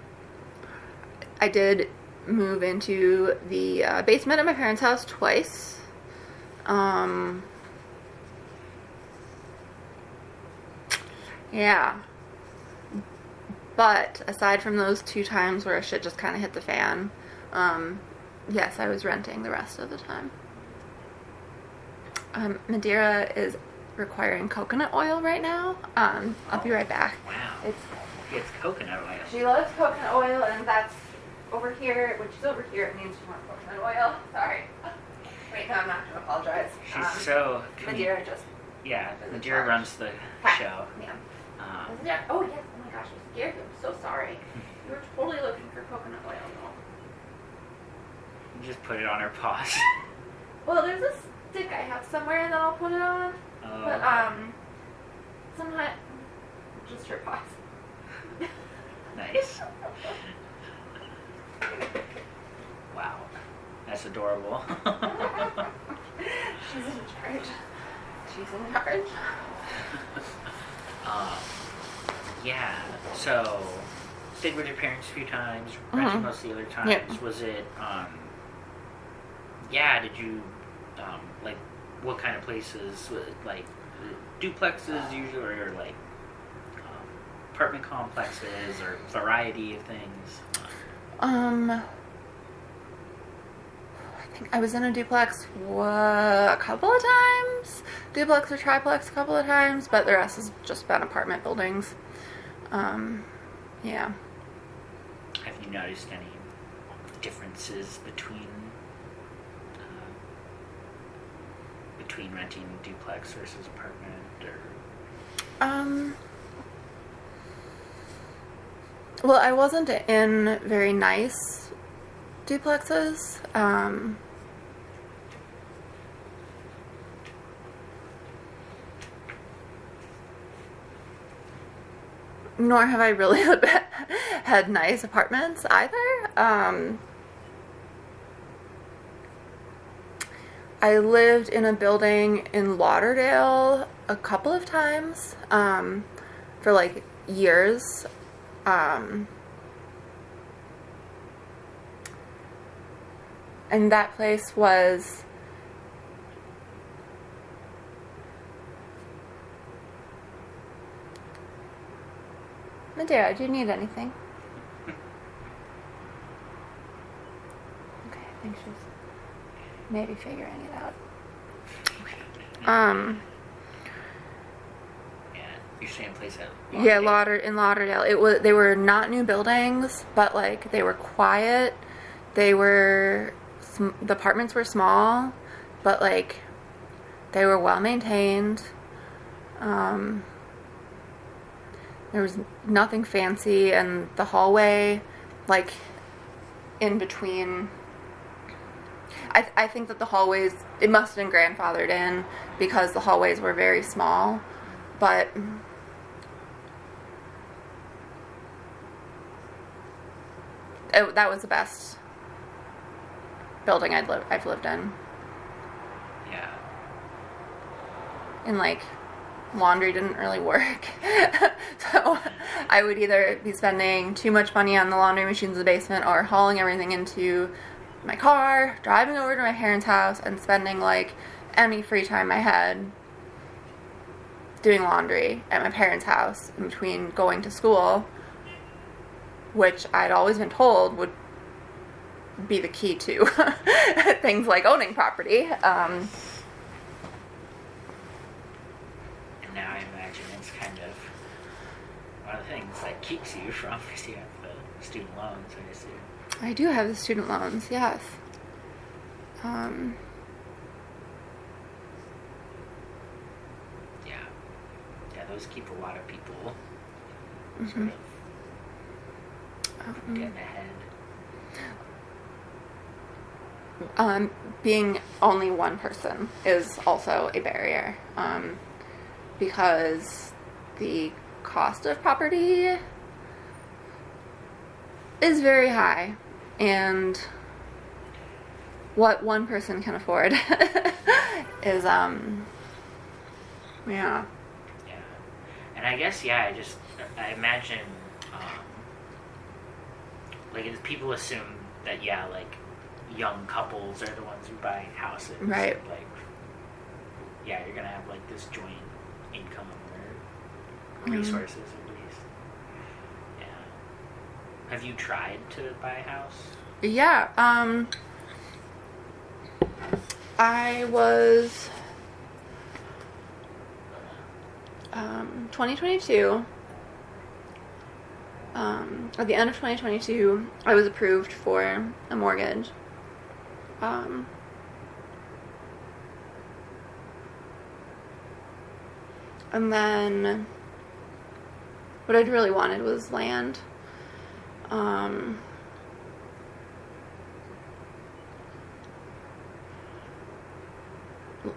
did move into the basement of my parents' house twice. Yeah. But aside from those 2 times where shit just kind of hit the fan, yes, I was renting the rest of the time. Madera is requiring coconut oil right now. I'll be right back. wow, it's coconut oil. She loves coconut oil, and that's over here. When she's over here, it means she wants coconut oil. Sorry. Wait, no, I'm not going to apologize. She's so Madera just... Yeah, is in Madera charge. runs the Hi. show. Yeah. Um, Yeah. Oh, yes. Oh, my gosh. I scared you. I'm so sorry. You were totally looking for coconut oil, though. you just put it on her paws. Well, there's a stick I have somewhere that I'll put it on. But, somehow... Just her paws. Nice. Wow, that's adorable. She's in charge. She's in charge. Yeah. So, stayed with your parents a few times. Rented most of the other times. Yep. Was it? Yeah. Did you like what kind of places? Like duplexes usually, or like apartment complexes, or variety of things? I think I was in a duplex a couple of times. Duplex or triplex a couple of times, but the rest has just been apartment buildings. Yeah. Have you noticed any differences between renting duplex versus apartment, or? Well, I wasn't in very nice duplexes. Nor have I really had nice apartments either. I lived in a building in Lauderdale a couple of times for like years. And that place was Madera, do you need anything? Okay, I think she's maybe figuring it out. Um, Yeah, you're saying place at yeah, Lauderdale? in Lauderdale. They were not new buildings, but like they were quiet. They were the apartments were small, but like they were well maintained. Um, there was nothing fancy, and the hallway, like in between. I think that the hallways, it must have been grandfathered in because the hallways were very small, but that was the best building I've lived in. Yeah. And like laundry didn't really work. So I would either be spending too much money on the laundry machines in the basement or hauling everything into my car, driving over to my parents' house, and spending like any free time I had doing laundry at my parents' house in between going to school, which I'd always been told would be the key to things like owning property. And now I imagine it's kind of one of the things that keeps you from, because you have the student loans, I assume. I do have the student loans, yes. Yeah. Yeah, those keep a lot of people Mm-hmm. sort of getting ahead. Being only one person is also a barrier, because the cost of property is very high, and what one person can afford is, yeah. Yeah. And I guess, yeah, I imagine, like, people assume that, yeah, like, young couples are the ones who buy houses. Right. Like, yeah, you're gonna have, like, this joint income or resources, at least. Yeah. Have you tried to buy a house? Yeah, I was 2022. At the end of 2022, I was approved for a mortgage. And then what I'd really wanted was land.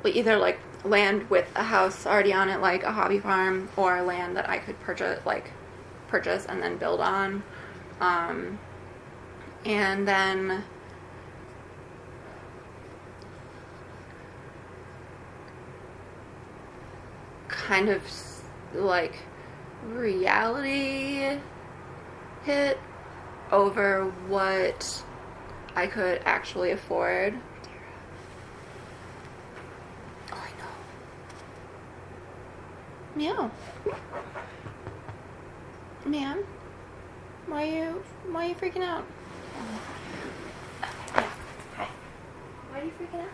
Either like land with a house already on it, like a hobby farm, or land that I could purchase and then build on. And then kind of like reality hit over what I could actually afford. Oh, I know. Meow. Ma'am, why are you freaking out? Yeah. Hi. Why are you freaking out?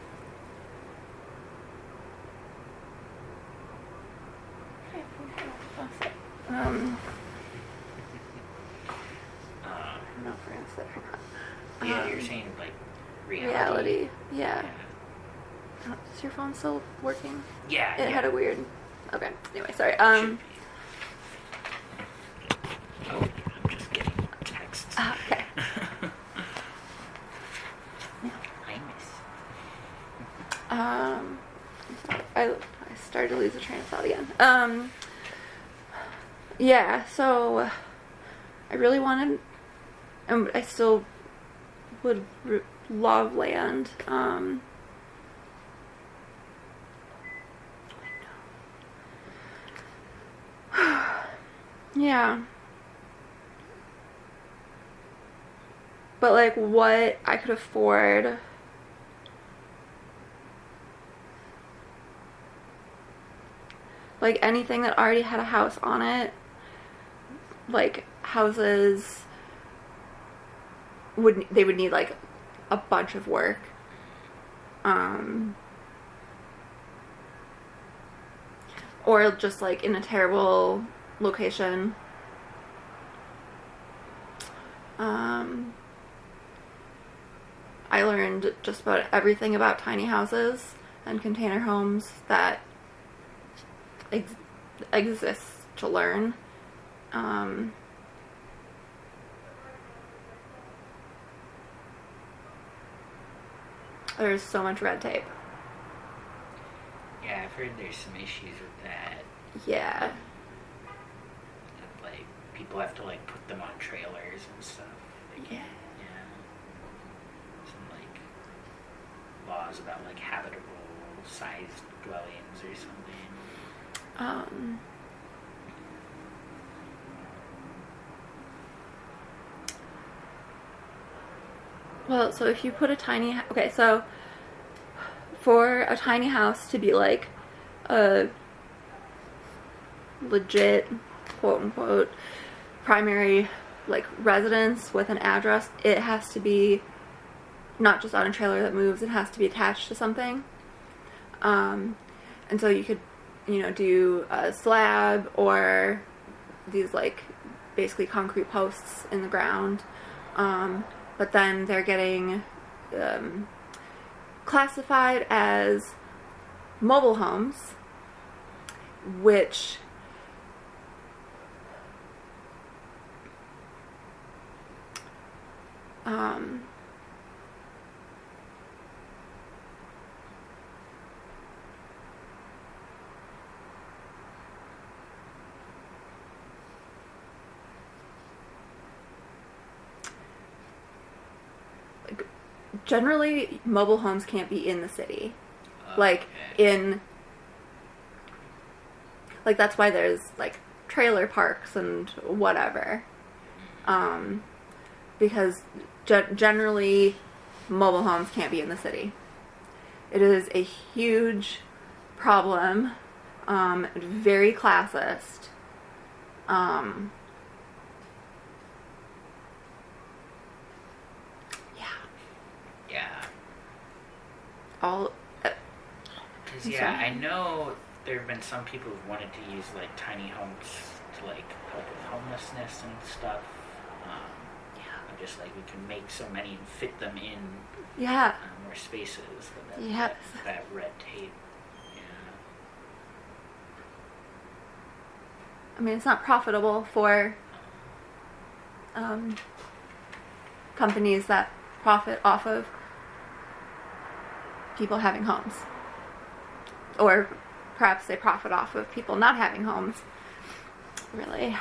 I don't know if we're gonna sit or not. Yeah, you're saying, like, Reality. Yeah. Is your phone still working? Yeah. It had a weird. Okay. Anyway, sorry. Should be. Oh, I'm just getting texts. Okay. I miss. I started to lose the train of thought again. Yeah. So, I really wanted, and I still would love land. Yeah. But like what I could afford, like anything that already had a house on it, like houses would need like a bunch of work. or just like in a terrible location. I learned just about everything about tiny houses and container homes that exists to learn. There's so much red tape. Yeah, I've heard there's some issues with that. Yeah. That, like, people have to, like, put them on trailers and stuff. Yeah. Yeah. Some, like, laws about, like, habitable sized dwellings or something. Well, so if you put a tiny... Okay, so for a tiny house to be, like, a legit, quote-unquote, primary, like, residence with an address, it has to be not just on a trailer that moves, it has to be attached to something. And so you could, you know, do a slab or these, like, basically concrete posts in the ground. But then they're getting classified as mobile homes, which generally mobile homes can't be in the city. Like, in... Like, that's why there's, like, trailer parks and whatever. Because generally mobile homes can't be in the city. It is a huge problem. Very classist. All... Because, yeah, I know there have been some people who've wanted to use, like, tiny homes to, like, help with homelessness and stuff. And just, like, we can make so many and fit them in more spaces. But that red tape, I mean, it's not profitable for companies that profit off of people having homes. Or perhaps they profit off of people not having homes. Really.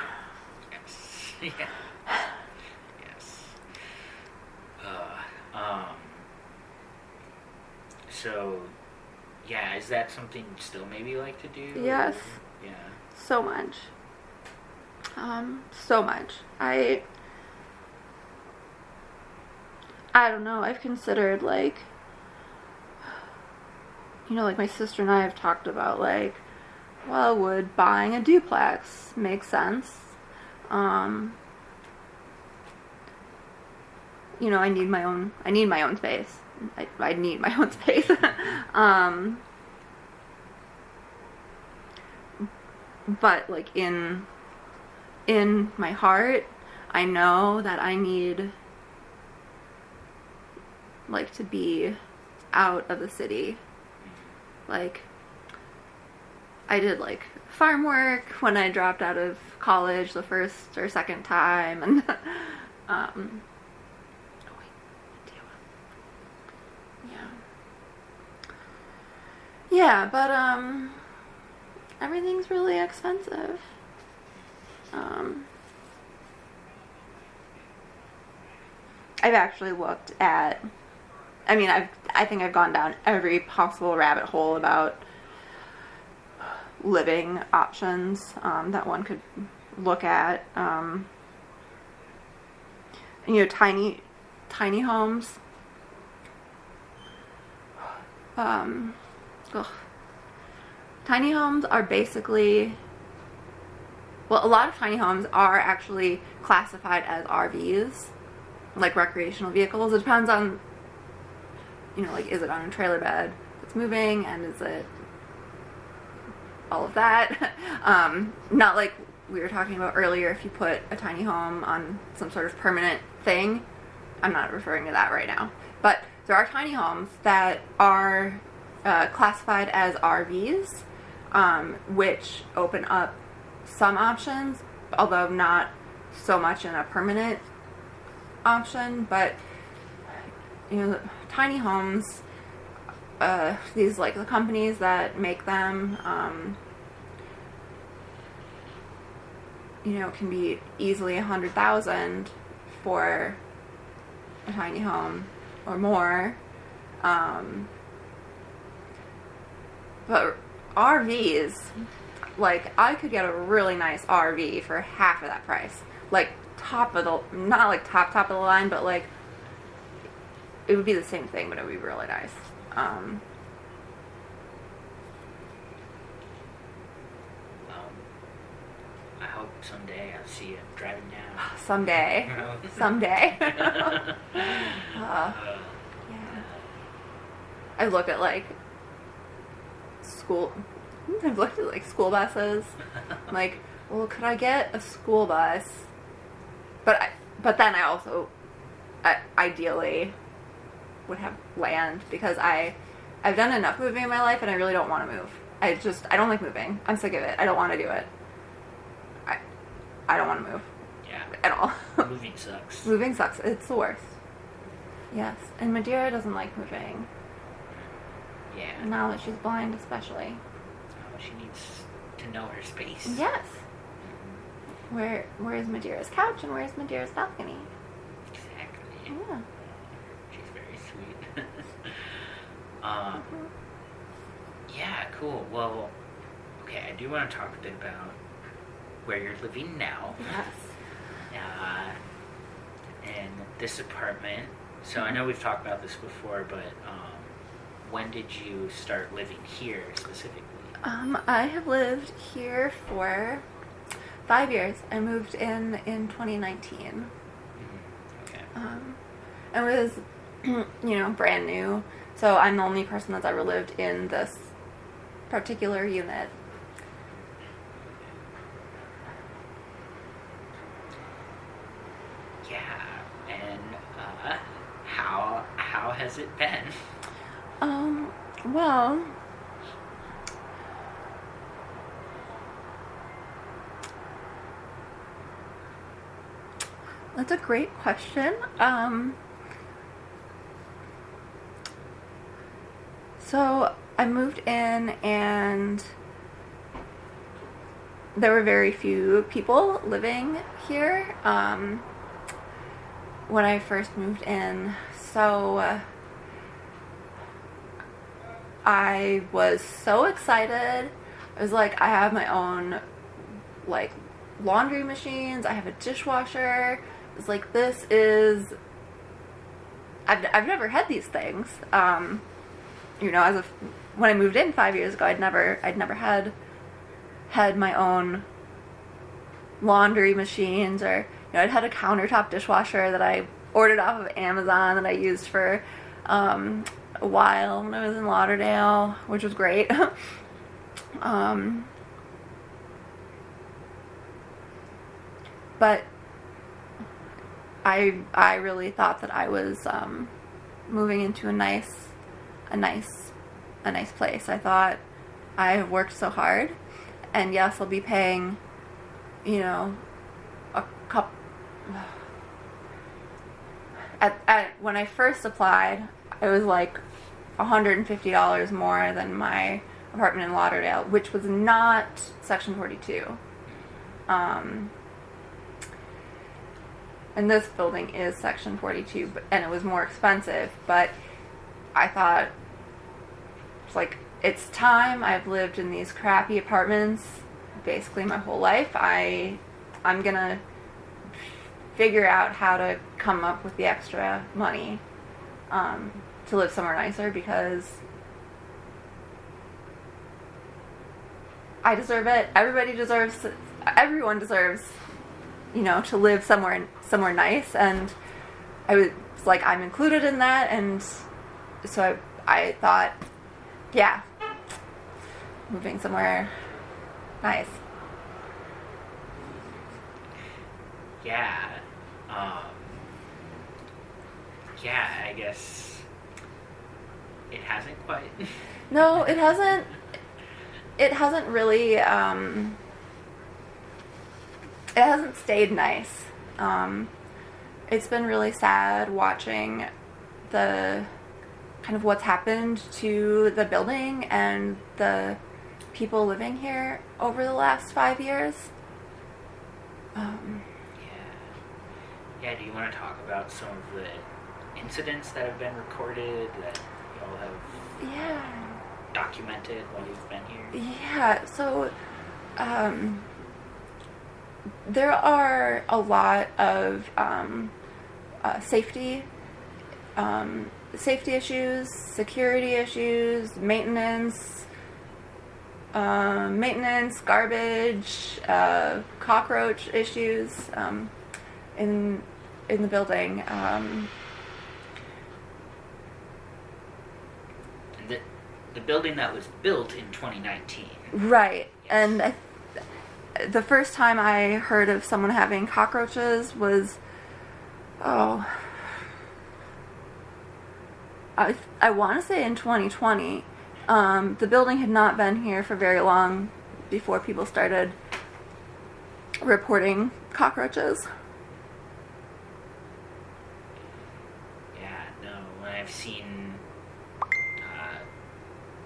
Yes. Yeah. Yes. So, yeah, is that something you still maybe like to do? Yes. Yeah. So much. So much. I don't know. I've considered, like, you know, like, my sister and I have talked about, like, well, would buying a duplex make sense? You know, I need my own space. I need my own space. But, like, in my heart, I know that I need, like, to be out of the city. Like, I did, like, farm work when I dropped out of college the first or second time, and yeah, but everything's really expensive. I've actually looked at, I mean, I think I've gone down every possible rabbit hole about living options that one could look at. You know, tiny homes. Tiny homes are basically, well, a lot of tiny homes are actually classified as RVs, like recreational vehicles. It depends on, you know, like, is it on a trailer bed that's moving, and is it all of that. Not like we were talking about earlier, if you put a tiny home on some sort of permanent thing. I'm not referring to that right now. But there are tiny homes that are classified as RVs, which open up some options, although not so much in a permanent option. But, you know, tiny homes, these, like, the companies that make them, you know, can be easily $100,000 for a tiny home or more. But RVs, like, I could get a really nice RV for half of that price. Like, not like top of the line, but like, it would be the same thing, but it would be really nice. I hope someday I'll see you driving down. Someday. Yeah. I've looked at like school buses. I'm like, well, could I get a school bus? But then I also ideally would have land, because I've done enough moving in my life and I really don't want to move. I don't like moving. I'm sick of it. I don't want to do it. I don't want to move. Yeah. At all. Moving sucks. Moving sucks. It's the worst. Yes. And Madera doesn't like moving. Yeah. Now that she's blind, especially. Oh, she needs to know her space. Yes. Where is Madera's couch and where's Madera's balcony? Exactly. Yeah. She's very sweet. Yeah, cool. Well, okay, I do want to talk a bit about where you're living now. Yes. And this apartment. So I know we've talked about this before, but when did you start living here specifically? I have lived here for 5 years. I moved in 2019. Mm-hmm. Okay. It was, you know, brand new. So I'm the only person that's ever lived in this particular unit. Yeah, and how has it been? Well, that's a great question. So I moved in and there were very few people living here when I first moved in. So I was so excited. I was like, I have my own like laundry machines. I have a dishwasher. It's like, this is, I've never had these things. You know, when I moved in 5 years ago, I'd never had my own laundry machines, or, you know, I'd had a countertop dishwasher that I ordered off of Amazon that I used for a while when I was in Lauderdale, which was great. But I really thought that I was moving into a nice place. I thought, I have worked so hard, and yes, I'll be paying, you know, a couple. When I first applied, it was like $150 more than my apartment in Lauderdale, which was not Section 42. And this building is Section 42, and it was more expensive, but I thought, it's like, it's time. I've lived in these crappy apartments basically my whole life. I'm gonna figure out how to come up with the extra money to live somewhere nicer, because I deserve it. Everyone deserves, you know, to live somewhere nice, and I was like, I'm included in that, and so I thought, yeah, moving somewhere Nice. Yeah. Um, yeah, I guess it hasn't quite. No, it hasn't. It hasn't really. It hasn't stayed nice. It's been really sad watching the kind of what's happened to the building and the people living here over the last 5 years. Yeah, do you want to talk about some of the incidents that have been recorded that y'all have documented while you've been here? Yeah, so there are a lot of safety issues, security issues, maintenance, garbage, cockroach issues in the building. The building that was built in 2019. Right, and the first time I heard of someone having cockroaches was, I want to say in 2020. The building had not been here for very long before people started reporting cockroaches. Yeah, no, when I've seen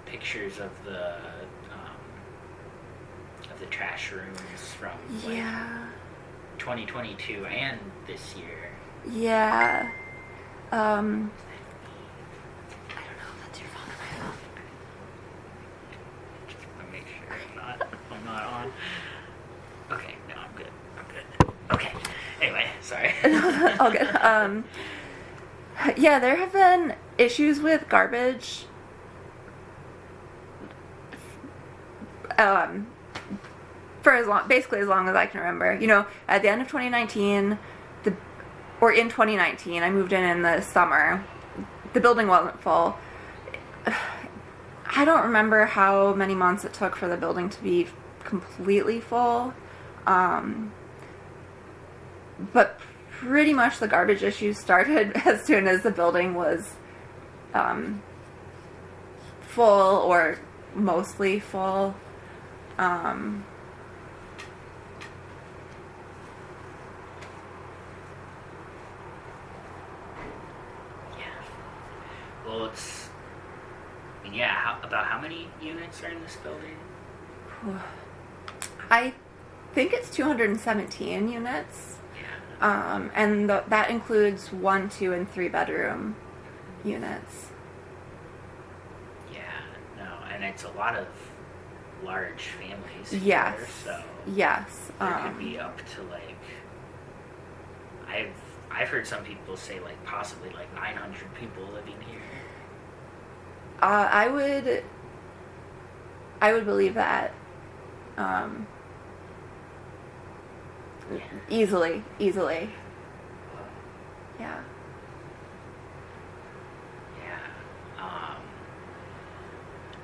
pictures of the trash rooms from 2022 and this year. Yeah. I don't know if that's your phone or my phone. Just want to make sure I'm not on. Okay, no, I'm good. Okay. Anyway, sorry. All good. Yeah, there have been issues with garbage. For basically as long as I can remember. You know, at the end of 2019, in 2019, I moved in the summer. The building wasn't full. I don't remember how many months it took for the building to be completely full. But pretty much the garbage issues started as soon as the building was full or mostly full. Well, about how many units are in this building? I think it's 217 units. Yeah. And that includes 1, 2, and 3 bedroom units. Yeah, no, and it's a lot of large families Yes. here, so Yes. there could be up to I've heard some people say possibly 900 people living here. I would believe that. Easily. Yeah. Yeah.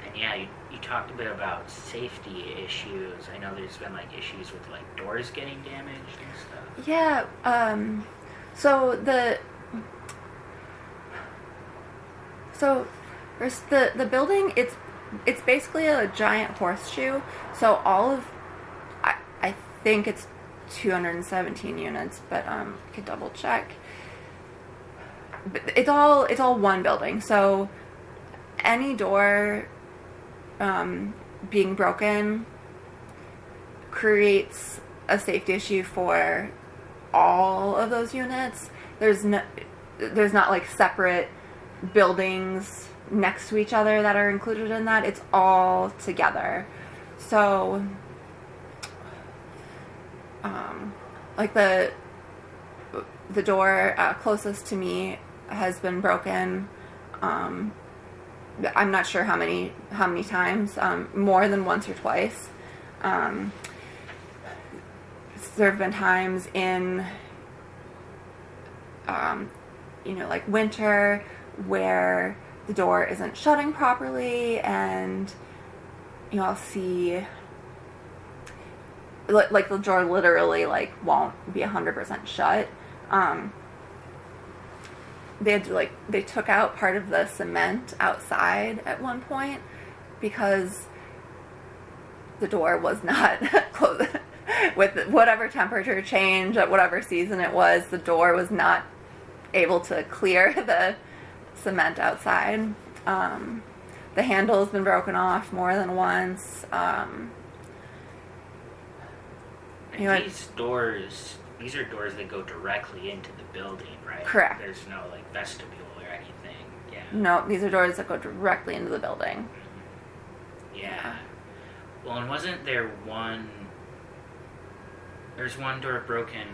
And yeah, you talked a bit about safety issues. I know there's been issues with doors getting damaged and stuff. Yeah. So there's the building. It's basically a giant horseshoe. So I think it's 217 units, but I could double check. But it's all one building. So any door being broken creates a safety issue for all of those units. There's not separate buildings next to each other that are included in that. It's all together. So the door closest to me has been broken. I'm not sure how many times, more than once or twice. There have been times in winter where the door isn't shutting properly, and I'll see like the door literally like won't be 100% shut. They had to they took out part of the cement outside at one point because the door was not closed. With whatever temperature change at whatever season it was, the door was not able to clear the cement outside. The handle has been broken off more than once. These are doors that go directly into the building, right? Correct. There's no like vestibule or anything. Yeah. No, these are doors that go directly into the building. Yeah. Well, and wasn't there one... There's one door broken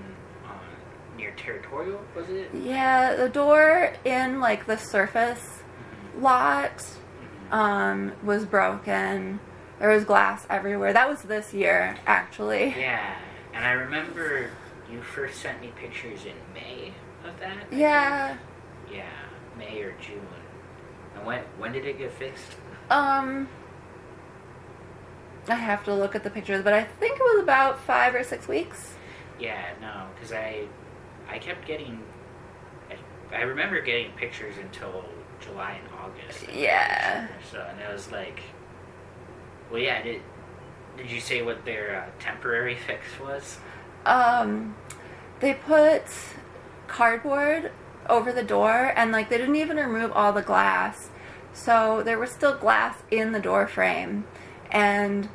near Territorial, was it? Yeah, the door in, like, the surface lot was broken. There was glass everywhere. That was this year, actually. Yeah, and I remember you first sent me pictures in May of that. Yeah. Yeah, May or June. And when did it get fixed? I have to look at the pictures, but I think it was about 5 or 6 weeks. Yeah, no, because I kept getting... I remember getting pictures until July and August. Yeah. And it was like... Well, yeah, did you say what their temporary fix was? They put cardboard over the door, and, like, they didn't even remove all the glass. So there was still glass in the door frame. And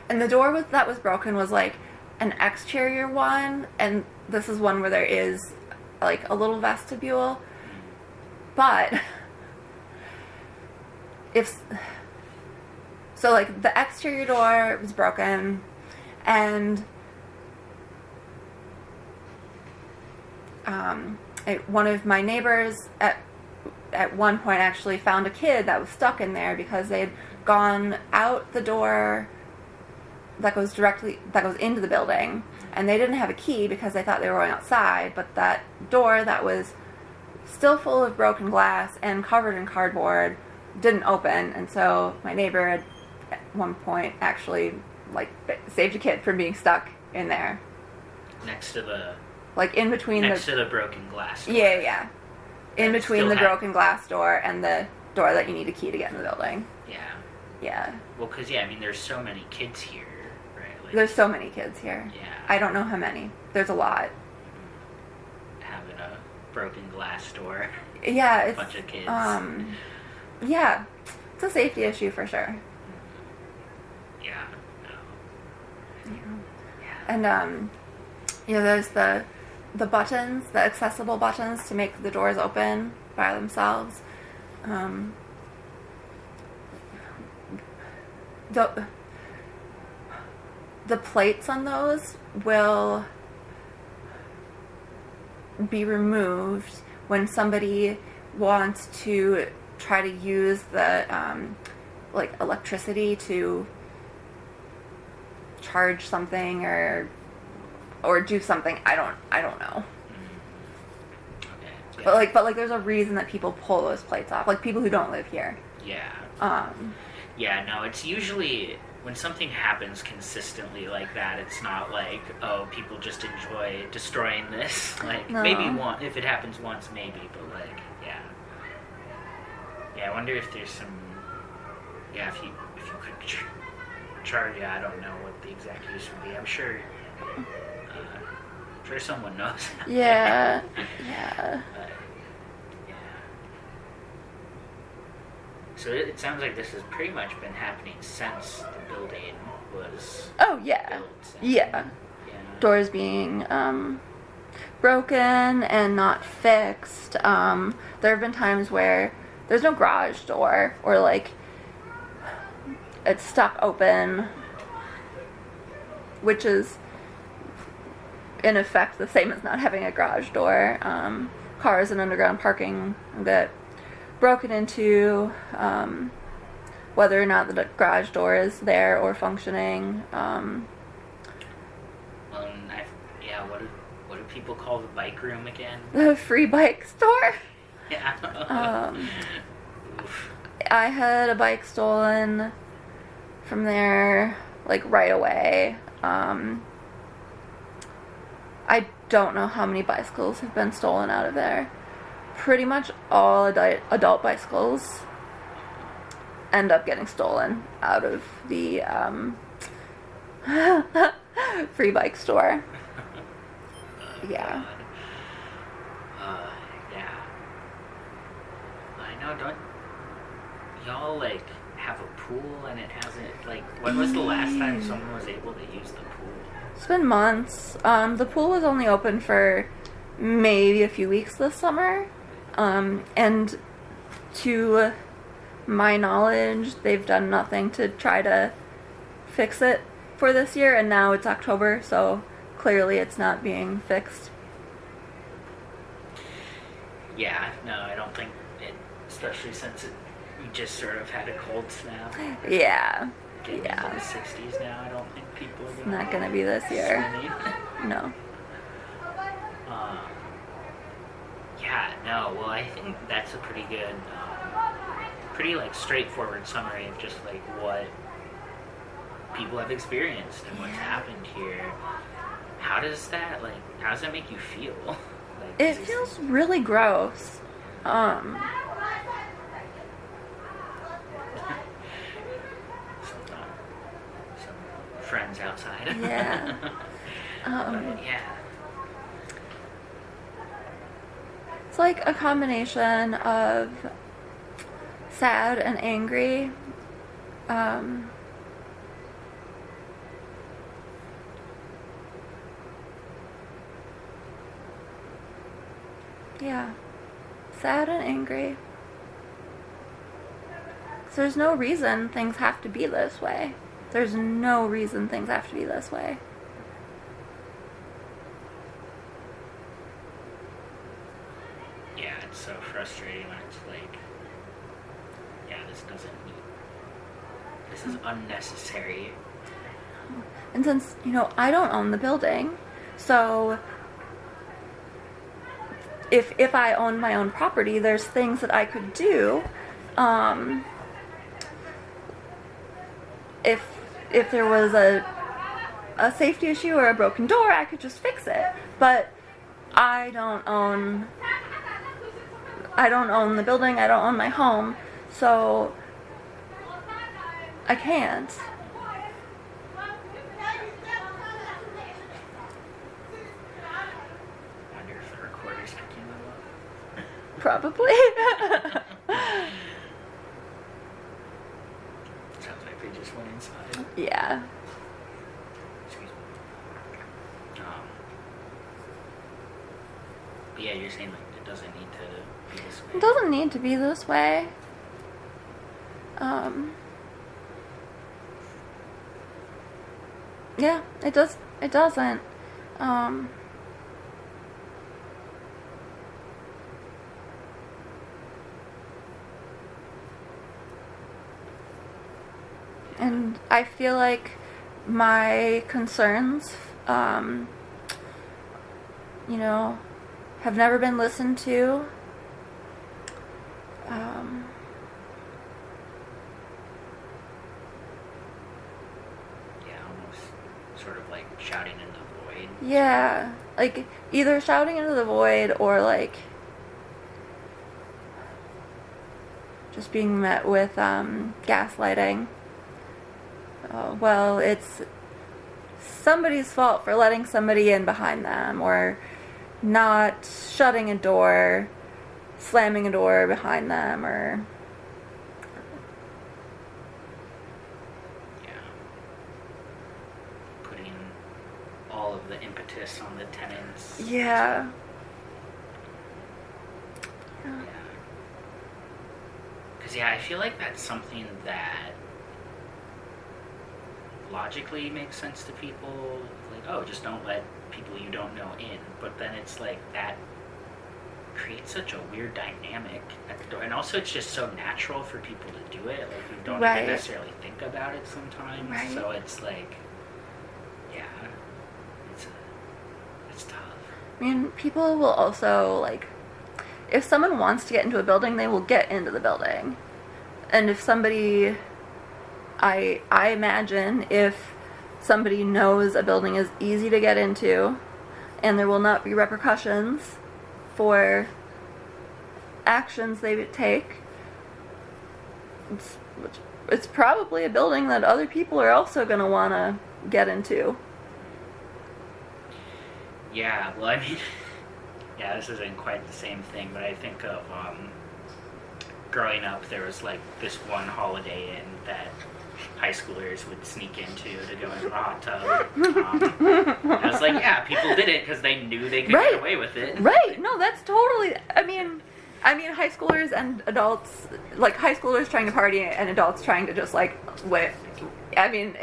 the door that was broken was like an exterior one, and this is one where there is like a little vestibule. But like the exterior door was broken, and one of my neighbors at one point actually found a kid that was stuck in there because they had gone out the door that goes into the building, and they didn't have a key because they thought they were going outside, but that door that was still full of broken glass and covered in cardboard didn't open, and so my neighbor at one point actually like saved a kid from being stuck in there. Next to the broken glass door. Yeah. In between the broken glass door and the door that you need a key to get in the building. Yeah. Yeah. Well, because, there's so many kids here, right? Like, there's so many kids here. Yeah. I don't know how many. There's a lot. Having a broken glass door. Yeah, it's... A bunch of kids. Yeah. It's a safety issue for sure. Yeah. No. Yeah. And, there's the buttons, the accessible buttons to make the doors open by themselves. The plates on those will be removed when somebody wants to try to use the electricity to charge something or do something. I don't know. Okay. Yeah. But there's a reason that people pull those plates off. Like people who don't live here. Yeah. Yeah, no, it's usually when something happens consistently like that, it's not like, oh, people just enjoy destroying this. Like no. Maybe one if it happens once, maybe, but yeah. Yeah, I wonder if there's some if you could charge, I don't know what the exact use would be. I'm sure someone knows. Yeah. But, yeah. So it sounds like this has pretty much been happening since the building was built. Yeah. Doors being broken and not fixed. There have been times where there's no garage door or like it's stuck open, which is in effect the same as not having a garage door. Cars and underground parking get broken into, whether or not the garage door is there or functioning. What do people call the bike room again? The free bike store. Yeah. I had a bike stolen from there, like, right away. I don't know how many bicycles have been stolen out of there. Pretty much all adult bicycles end up getting stolen out of the free bike store. Yeah. Yeah. I know, don't y'all, like, have a pool and it hasn't, like, when was the last time someone was able to use the pool? It's been months. The pool was only open for maybe a few weeks this summer. And to my knowledge, they've done nothing to try to fix it for this year, and now it's October, so clearly it's not being fixed. Yeah, no, I don't think it, especially since we just sort of had a cold snap. Yeah. Getting into the 60s now, I don't think people are gonna... Not gonna be this year. No. Yeah, no, well, I think that's a pretty good, pretty, like, straightforward summary of just, like, what people have experienced and what's happened here. How does that make you feel? Like, it feels really gross. Some friends outside. Yeah. Yeah. It's like a combination of sad and angry. Yeah. Sad and angry. 'Cause there's no reason things have to be this way. There's no reason things have to be this way. Yeah, it's so frustrating when it's like, yeah, this is unnecessary. And since, I don't own the building, so if I owned my own property, there's things that I could do. If there was a safety issue or a broken door, I could just fix it. But I don't own the building, I don't own my home, so I can't. I wonder if the recorder's picking them up. Probably. Sounds like they just went inside. Yeah. Excuse me. But yeah, you're saying, like, it doesn't need to be this way. It doesn't need to be this way. Yeah, it doesn't. And I feel like my concerns, have never been listened to. Yeah, almost sort of like shouting in the void. Yeah, like either shouting into the void or like just being met with gaslighting. Well, it's somebody's fault for letting somebody in behind them, or not shutting a door, slamming a door behind them, or... Yeah. Putting all of the impetus on the tenants. Yeah. Because, yeah, I feel like that's something that logically makes sense to people. Like, oh, just don't let people you don't know in. But then it's like that creates such a weird dynamic at the door. And also it's just so natural for people to do it. Like, you don't even necessarily think about it sometimes. Right. So it's like, yeah, it's tough. I mean, people will also, like, if someone wants to get into a building, they will get into the building. And if somebody I imagine if somebody knows a building is easy to get into and there will not be repercussions for actions they take, it's probably a building that other people are also going to want to get into. Yeah, well, I mean, yeah, this isn't quite the same thing, but I think of growing up, there was like this one Holiday Inn that high schoolers would sneak into to go into the hot tub. I was like, yeah, people did it because they knew they could Right. get away with it. Right. No, that's totally, I mean, high schoolers and adults, like high schoolers trying to party and adults trying to just like, I mean,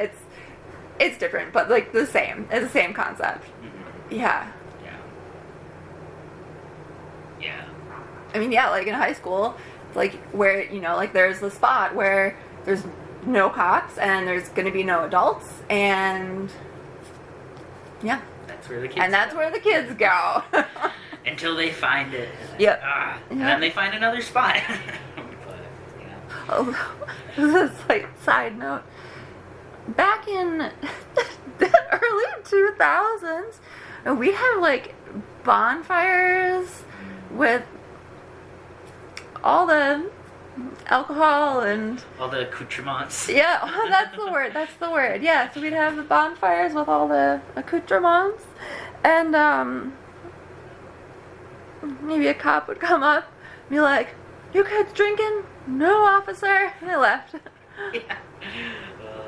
it's different, but like it's the same concept. Mm-hmm. Yeah. Yeah. I mean, yeah, like in high school, like where, you know, like there's the spot where there's no cops and there's going to be no adults, and yeah. That's where the kids And that's go. where the kids go. Until they find it. Yep. And then they find another spot. But, yeah. Oh, this is like side note. Back in the early 2000s, we had like bonfires with all the alcohol and All the accoutrements. yeah, that's the word. Yeah, so we'd have the bonfires with all the accoutrements, and maybe a cop would come up and be like, "You kids drinking?" "No, officer." And they left. Yeah.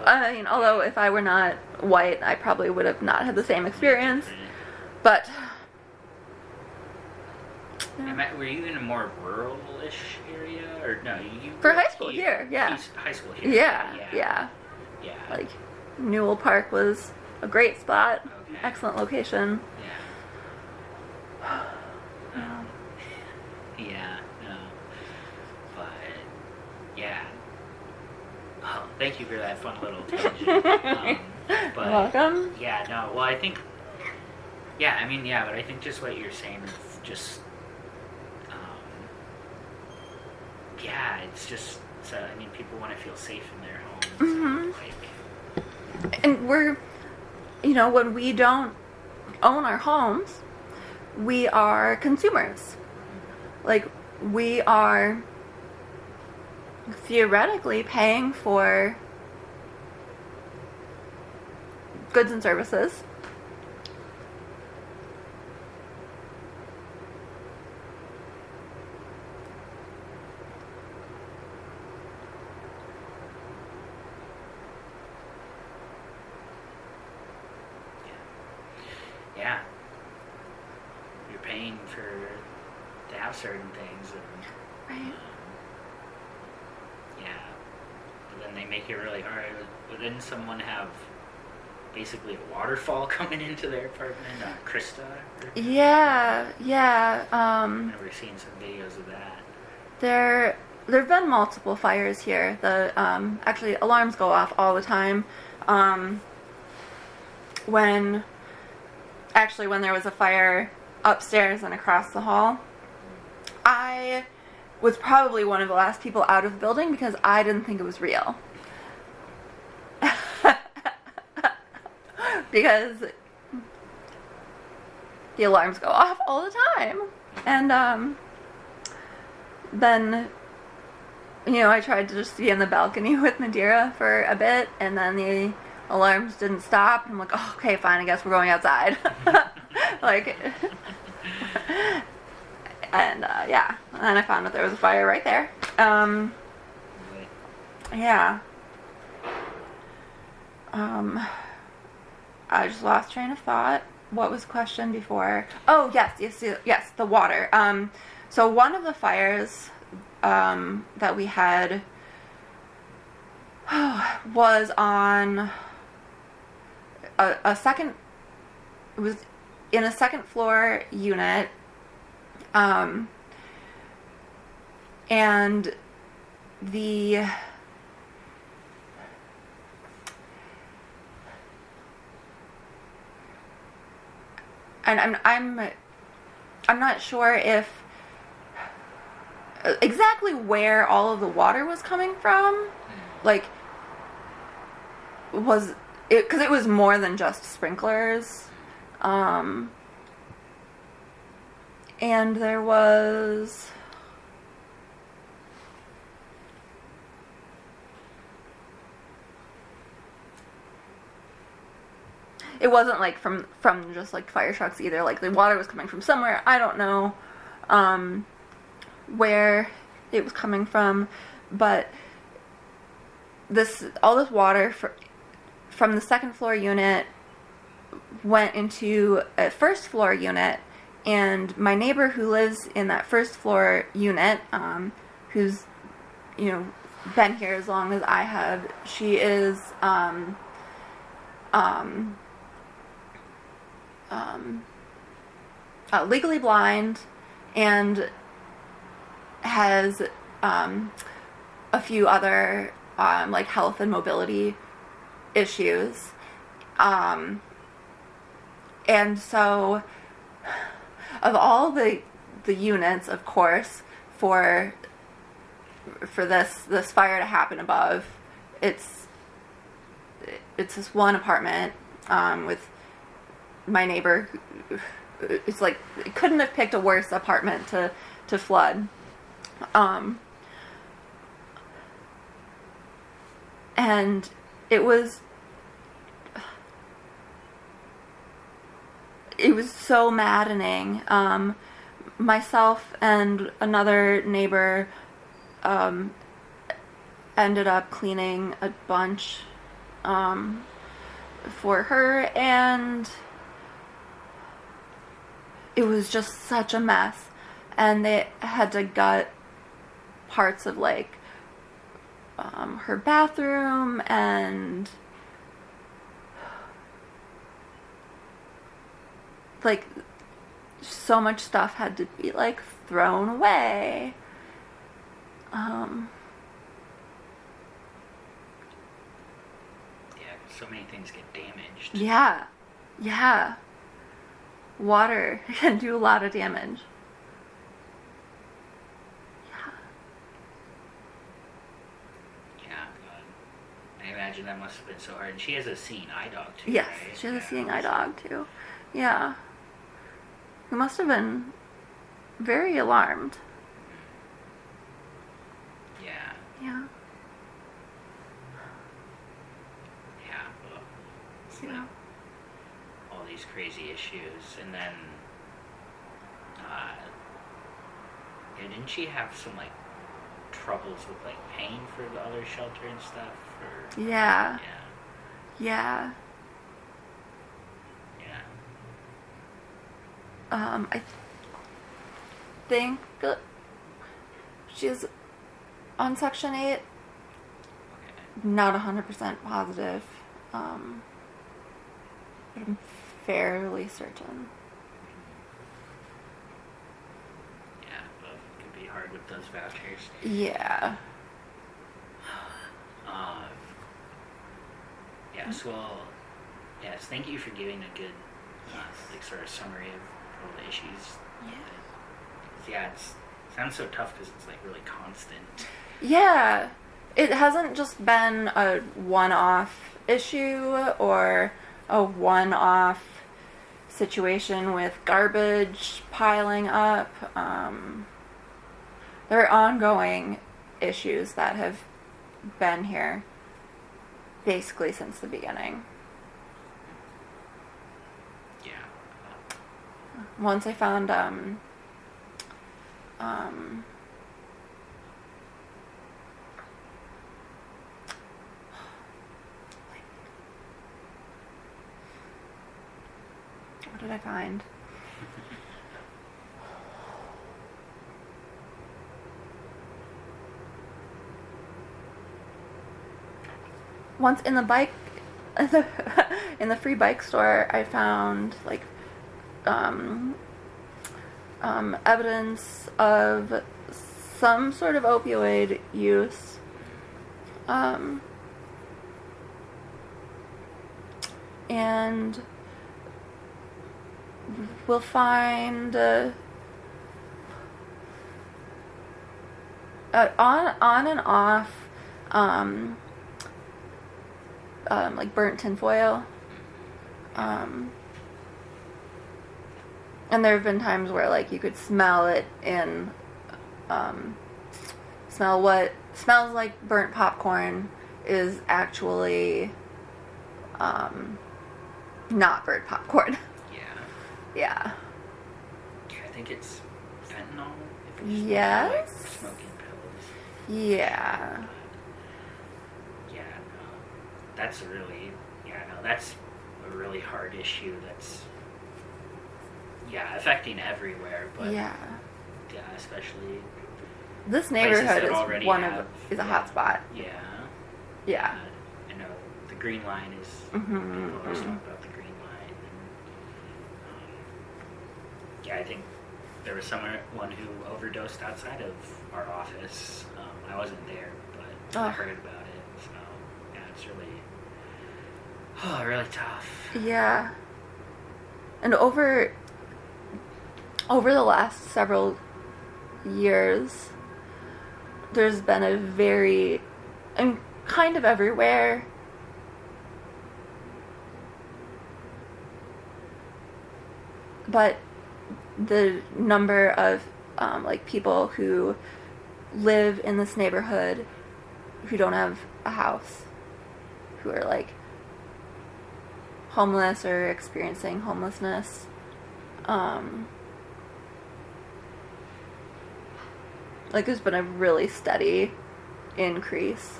I mean, although if I were not white, I probably would have not had the same experience. But Were you in a more rural-ish area, or no? You for were high school here, yeah. High school here. Yeah. Yeah. Like Newell Park was a great spot, Okay. excellent location. Yeah. Yeah. No. But yeah. Oh, thank you for that fun little tangent. But You're welcome. yeah, no. Well, I think. Yeah, I mean, yeah, but I think just what you're saying is just. Yeah, it's just. So I mean, people want to feel safe in their homes. Mhm. Like. And we're, you know, when we don't own our homes, we are consumers. Like, we are theoretically paying for goods and services. Yeah. You're paying to have certain things, and Right. yeah. But then they make it really hard. Wouldn't someone have basically a waterfall coming into their apartment? Krista? Yeah. I remember seeing some videos of that. There've been multiple fires here. The actually alarms go off all the time. When there was a fire upstairs and across the hall, I was probably one of the last people out of the building because I didn't think it was real. Because the alarms go off all the time. And then, you know, I tried to just be in the balcony with Madera for a bit, and then the alarms didn't stop. I'm like, oh, okay, fine, I guess we're going outside. Like, and yeah, and then I found out there was a fire right there. Yeah. I just lost train of thought. What was the question before? Oh, yes, the water. So one of the fires that we had was on a second. It was in a second floor unit, and the and I'm not sure if exactly where all of the water was coming from. Like, was it because it was more than just sprinklers, and there was. It wasn't like from just like fire trucks either. Like the water was coming from somewhere. I don't know where it was coming from, but all this water from the second floor unit went into a first floor unit, and my neighbor who lives in that first floor unit, who's been here as long as I have, she is legally blind and has a few other like health and mobility issues, and so of all the units, of course, for this fire to happen above, it's this one apartment with my neighbor. It's like it couldn't have picked a worse apartment to flood. And it was so maddening. Myself and another neighbor ended up cleaning a bunch for her, and it was just such a mess. And they had to gut parts of like her bathroom, and like so much stuff had to be like thrown away. So many things get damaged. Yeah. Water can do a lot of damage. Yeah. I imagine that must have been so hard. And she has a seeing eye dog too. Yes, right? she has a seeing eye dog too. Yeah. He must have been very alarmed. Yeah. Yeah. Like all these crazy issues, and then didn't she have some like troubles with like paying for the other shelter and stuff? Yeah. I think she's on Section 8. Okay. Not 100% positive. But I'm fairly certain. Yeah, but it could be hard with those vouchers. Yeah. Yes, thank you for giving a good, like, sort of summary of all the issues. Yeah, it sounds so tough because it's, like, really constant. Yeah. It hasn't just been a one-off issue or a one-off situation with garbage piling up. There are ongoing issues that have been here basically since the beginning. Yeah. Once I found what did I find? Once in the free bike store, I found like evidence of some sort of opioid use. And we'll find on and off like burnt tinfoil. And there have been times where like you could smell it in, smell what smells like burnt popcorn is actually not burnt popcorn. Yeah. I think it's fentanyl. If you're Yes. like smoking pills. Yeah. That's that's a really hard issue that's affecting everywhere, but especially this neighborhood is a hot spot. Yeah. I know the Green Line is people always talk about the Green Line, and I think there was someone who overdosed outside of our office. I wasn't there, but I heard about it. So it's really tough. Yeah. And over the last several years, there's been and kind of everywhere, but the number of like people who live in this neighborhood who don't have a house, who are like homeless or experiencing homelessness, like there's been a really steady increase.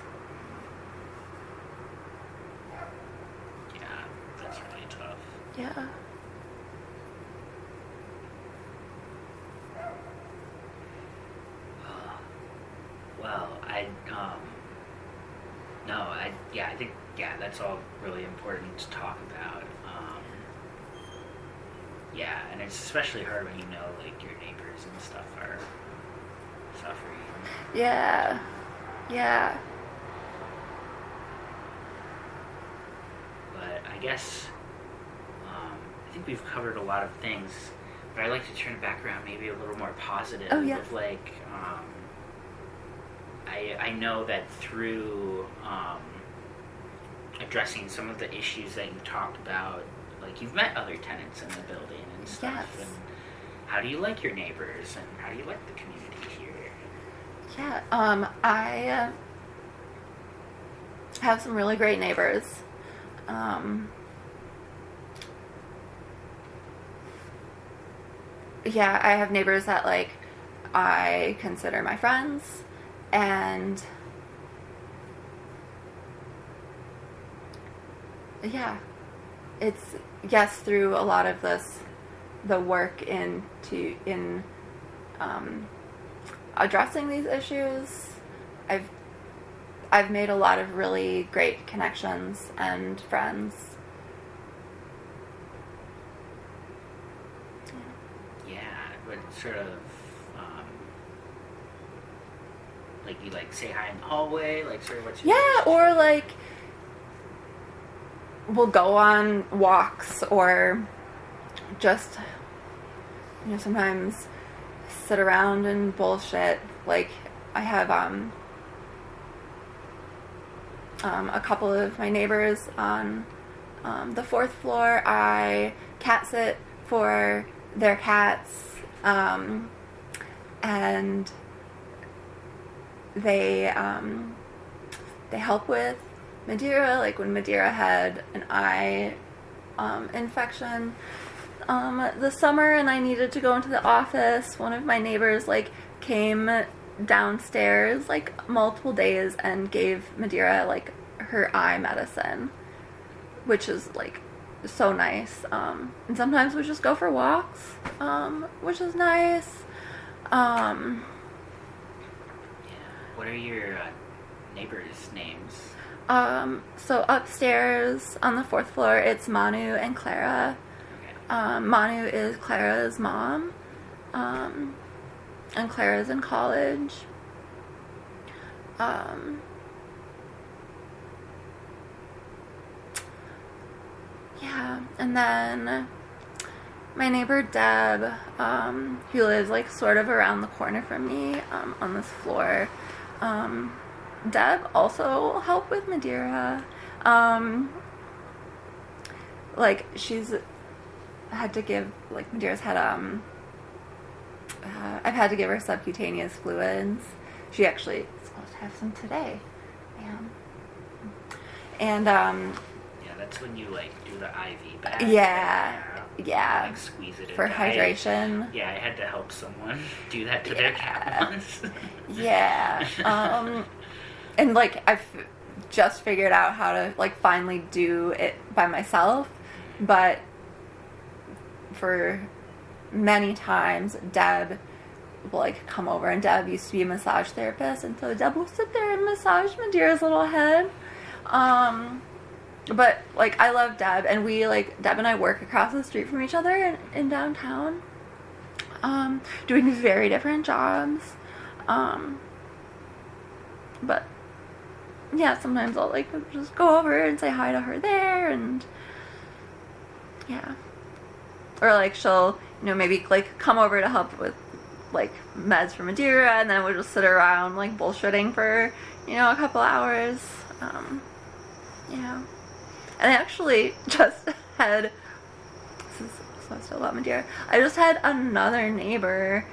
That's really tough. Yeah. Well, I think that's all really important to talk about. And it's especially hard when you know like your neighbors and stuff are suffering. Yeah. But I guess I think we've covered a lot of things, but I'd like to turn it back around maybe a little more positive. Oh, yeah. Of like, I know that through addressing some of the issues that you talked about, like you've met other tenants in the building and stuff. Yes. And how do you like your neighbors, and how do you like the community here? Yeah. I have some really great neighbors. I have neighbors that like I consider my friends, and it's through a lot of the work in addressing these issues, I've made a lot of really great connections and friends. But sort of like you like say hi in the hallway, like sort of what's your or like we'll go on walks, or just sometimes sit around and bullshit. Like I have a couple of my neighbors on the fourth floor. I cat sit for their cats, and they help with Madera. Like when Madera had an eye infection this summer, and I needed to go into the office, one of my neighbors like came downstairs like multiple days and gave Madera like her eye medicine, which is like so nice. And sometimes we just go for walks, which is nice. What are your neighbors' names? So upstairs on the fourth floor, it's Manu and Clara. Okay. Manu is Clara's mom, and Clara's in college. And then my neighbor Deb, who lives like sort of around the corner from me, on this floor. Deb also helped with Madera. Like, she's had to give, like, Madera's had, I've had to give her subcutaneous fluids. She actually is supposed to have some today. Man. And, Yeah, that's when you, like, do the IV bag. Yeah. Like, squeeze it in. For hydration. I had to help someone do that to their cat once. Yeah. And, like, I've just figured out how to, like, finally do it by myself. But for many times, Deb will, like, come over, and Deb used to be a massage therapist, and so Deb will sit there and massage Madera's little head. But, like, I love Deb, and we, like, Deb and I work across the street from each other in downtown, doing very different jobs. But yeah, sometimes I'll, like, just go over and say hi to her there, and yeah. Or, like, she'll, you know, maybe, like, come over to help with, like, meds for Madera, and then we'll just sit around, like, bullshitting for, you know, a couple hours. Yeah. And I actually just had, so I still love Madera, I just had another neighbor,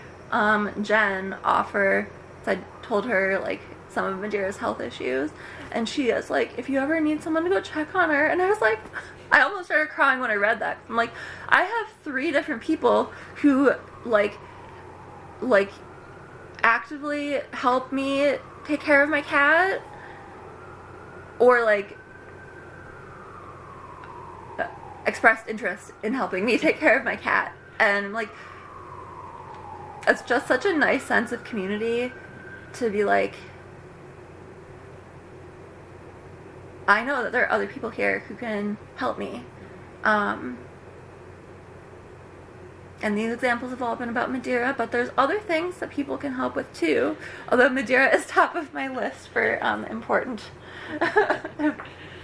Jen, offer, so I told her, like, some of Madera's health issues, and she is like, if you ever need someone to go check on her, and I was like, I almost started crying when I read that. I'm like, I have 3 different people who, like, actively help me take care of my cat, or, like, expressed interest in helping me take care of my cat. And, like, it's just such a nice sense of community to be like, I know that there are other people here who can help me. And these examples have all been about Madera, but there's other things that people can help with too. Although Madera is top of my list for important.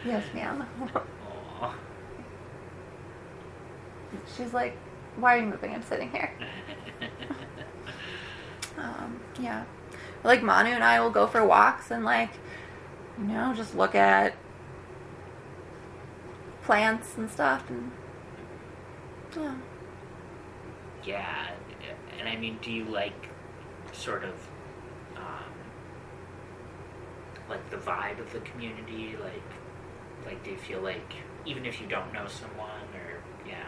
Yes, ma'am. Aww. She's like, why are you moving? I'm sitting here. Yeah. Like, Manu and I will go for walks and, like, you know, just look at plants and stuff, and yeah. Yeah, and I mean, do you like sort of like the vibe of the community? Like do you feel like even if you don't know someone, or yeah?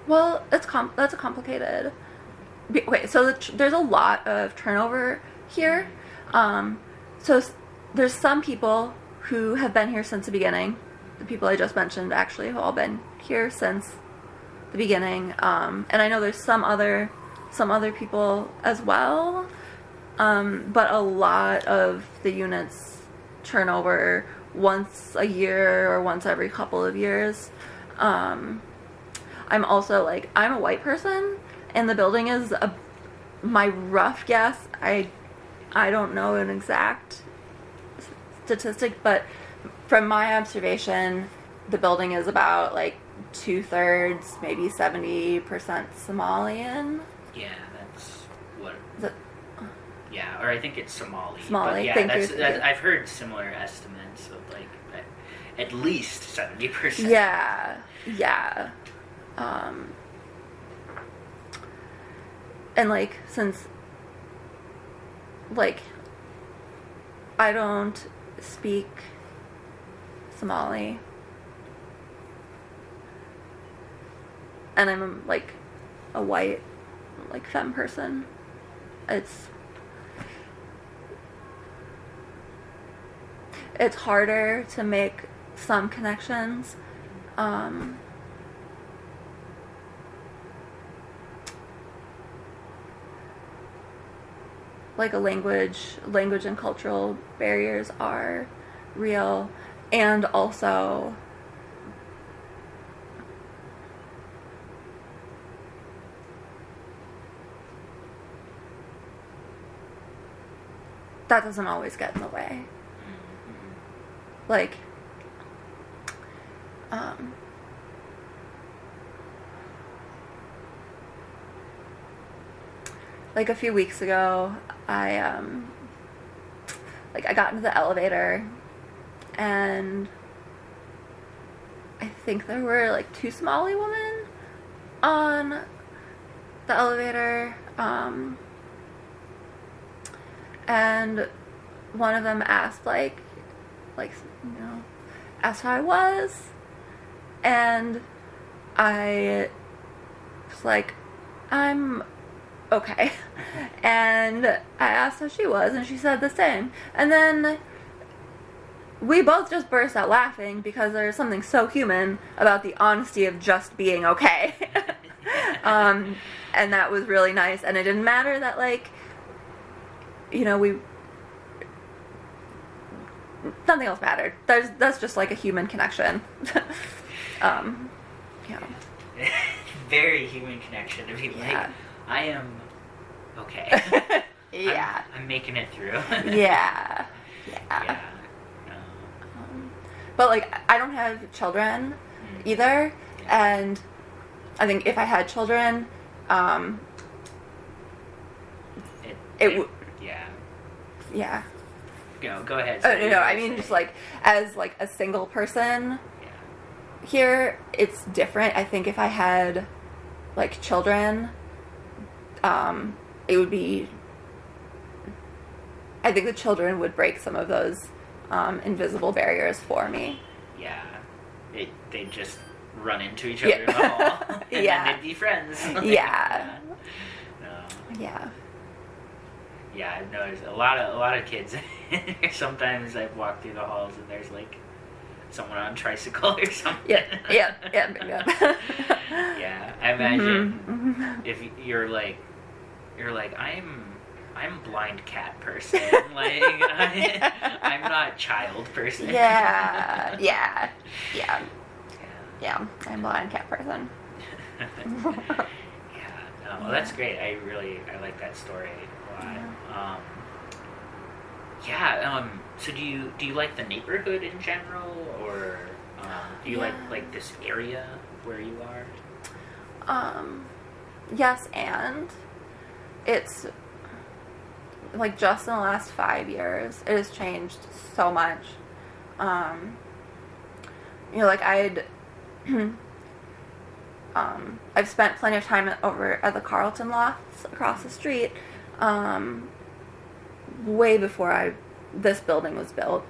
Well, that's a complicated. Wait, so there's a lot of turnover here. So there's some people who have been here since the beginning. The people I just mentioned actually have all been here since the beginning. And I know there's some other people as well. But a lot of the units turn over once a year or once every couple of years. I'm also, like, I'm a white person, and the building is my rough guess, I don't know an exact statistic, but from my observation, the building is about, like, 2/3, maybe 70% Somalian. Yeah, that's what. Yeah, or I think it's Somali. Somali, but yeah, thank you. I've heard similar estimates of, like, at least 70%. Yeah. And, like, since, like, I don't speak Somali, and I'm, like, a white, like, femme person, it's harder to make some connections. Like, language and cultural barriers are real, and also that doesn't always get in the way. Like, like, a few weeks ago, I like, I got into the elevator, and I think there were, like, 2 Somali women on the elevator, and one of them asked, asked how I was, and I was like, I'm okay. And I asked how she was, and she said the same. And then we both just burst out laughing because there's something so human about the honesty of just being okay. And that was really nice. And it didn't matter that, like, you know, nothing else mattered. That's just like a human connection. Yeah. Very human connection to be like, I am okay. Yeah. I'm making it through. Yeah. But, like, I don't have children either, and I think if I had children, it would. Yeah. Go ahead. No, I mean, just, like, as, like, a single person here, it's different. I think if I had, like, children, it would be, I think the children would break some of those invisible barriers for me. Yeah. They'd just run into each other in the hall, and then they'd be friends. Yeah. Yeah, I've noticed a lot of kids. Sometimes I've walked through the halls and there's, like, someone on a tricycle or something. Yeah. Yeah, I imagine if you're like I'm blind cat person, like I'm not child person. Yeah, I'm blind cat person. Well, that's great. I like that story a lot. So do you like the neighborhood in general, or do you like this area where you are? Yes, and it's, like, just in the last 5 years, it has changed so much. Like, I've spent plenty of time over at the Carlton Lofts across the street, way before this building was built,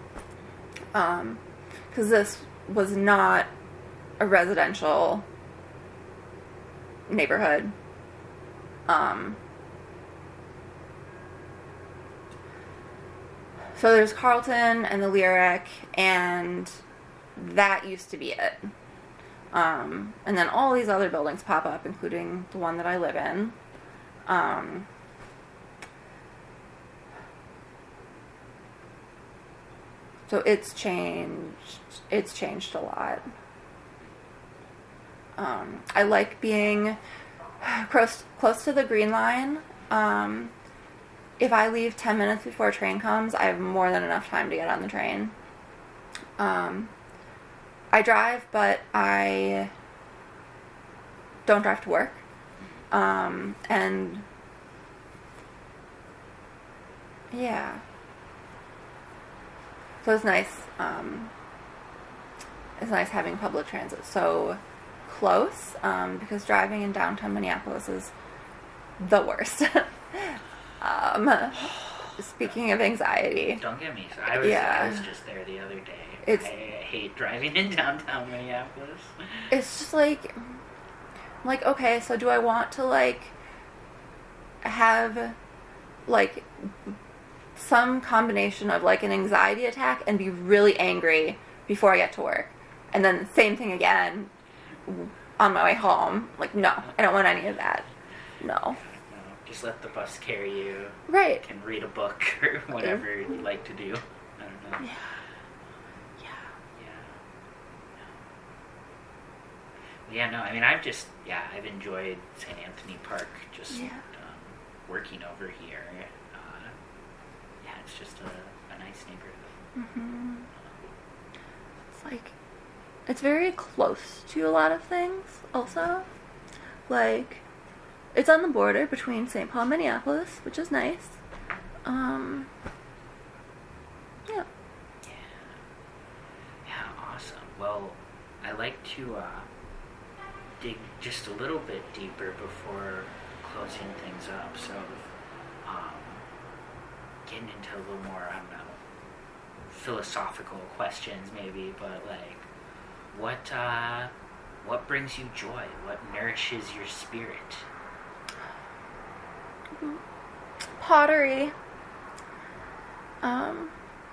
because this was not a residential neighborhood. So there's Carlton and the Lyric, and that used to be it. And then all these other buildings pop up, including the one that I live in. So it's changed a lot. I like being close to the Green Line. If I leave 10 minutes before a train comes, I have more than enough time to get on the train. I drive, but I don't drive to work. And yeah. So it's nice. It's nice having public transit so close, because driving in downtown Minneapolis is the worst. Speaking of anxiety. Don't get me started. I was just there the other day. I hate driving in downtown Minneapolis. It's just like, okay, so do I want to, like, have, like, some combination of, like, an anxiety attack and be really angry before I get to work, and then same thing again on my way home? Like, no, I don't want any of that. No. Just let the bus carry you. Right. You can read a book or whatever you like to do. I don't know. Yeah. Yeah, no, I mean, I've enjoyed St. Anthony Park, just working over here. It's just a nice neighborhood. Mm-hmm. It's like, it's very close to a lot of things, also. Like, it's on the border between St. Paul and Minneapolis, which is nice. Yeah. Yeah, awesome. Well, I like to dig just a little bit deeper before closing things up. So, getting into a little more, I don't know, philosophical questions maybe, but like, what brings you joy? What nourishes your spirit? Pottery.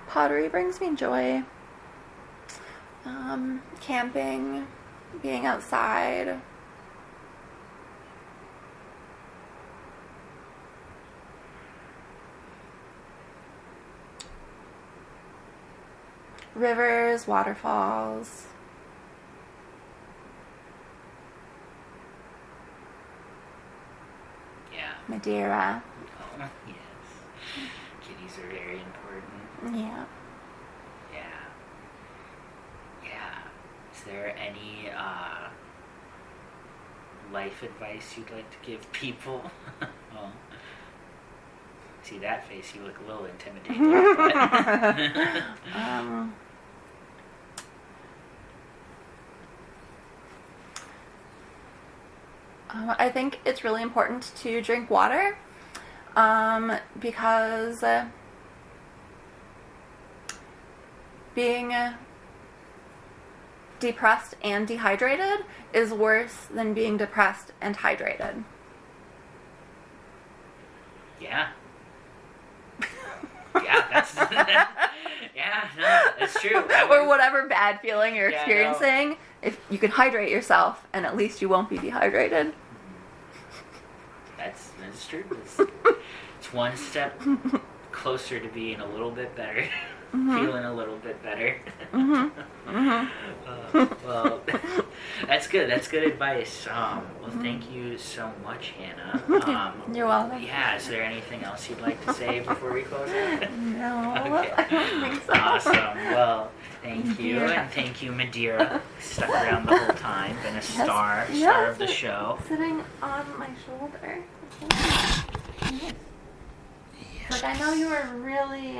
Pottery brings me joy. Camping, being outside. Rivers, waterfalls. Yeah. Madera. Oh, yes. Kitties are very important. Yeah. Yeah. Yeah. Is there any life advice you'd like to give people? Well, see that face, you look a little intimidated. But I think it's really important to drink water because being depressed and dehydrated is worse than being depressed and hydrated. Yeah. Yeah, that's yeah, no, that's true. Or whatever bad feeling you're experiencing, if you can hydrate yourself, and at least you won't be dehydrated. That's true. It's one step closer to being a little bit better, feeling a little bit better. Well, that's good. That's good advice. Well, thank you so much, Hannah. You're welcome. Yeah, is there anything else you'd like to say before we close out? No, Okay. I don't think so. Awesome. Well, thank you, and thank you, Madera. Stuck around the whole time, been a star of the show. Sitting on my shoulder. Yes. Like, I know you were really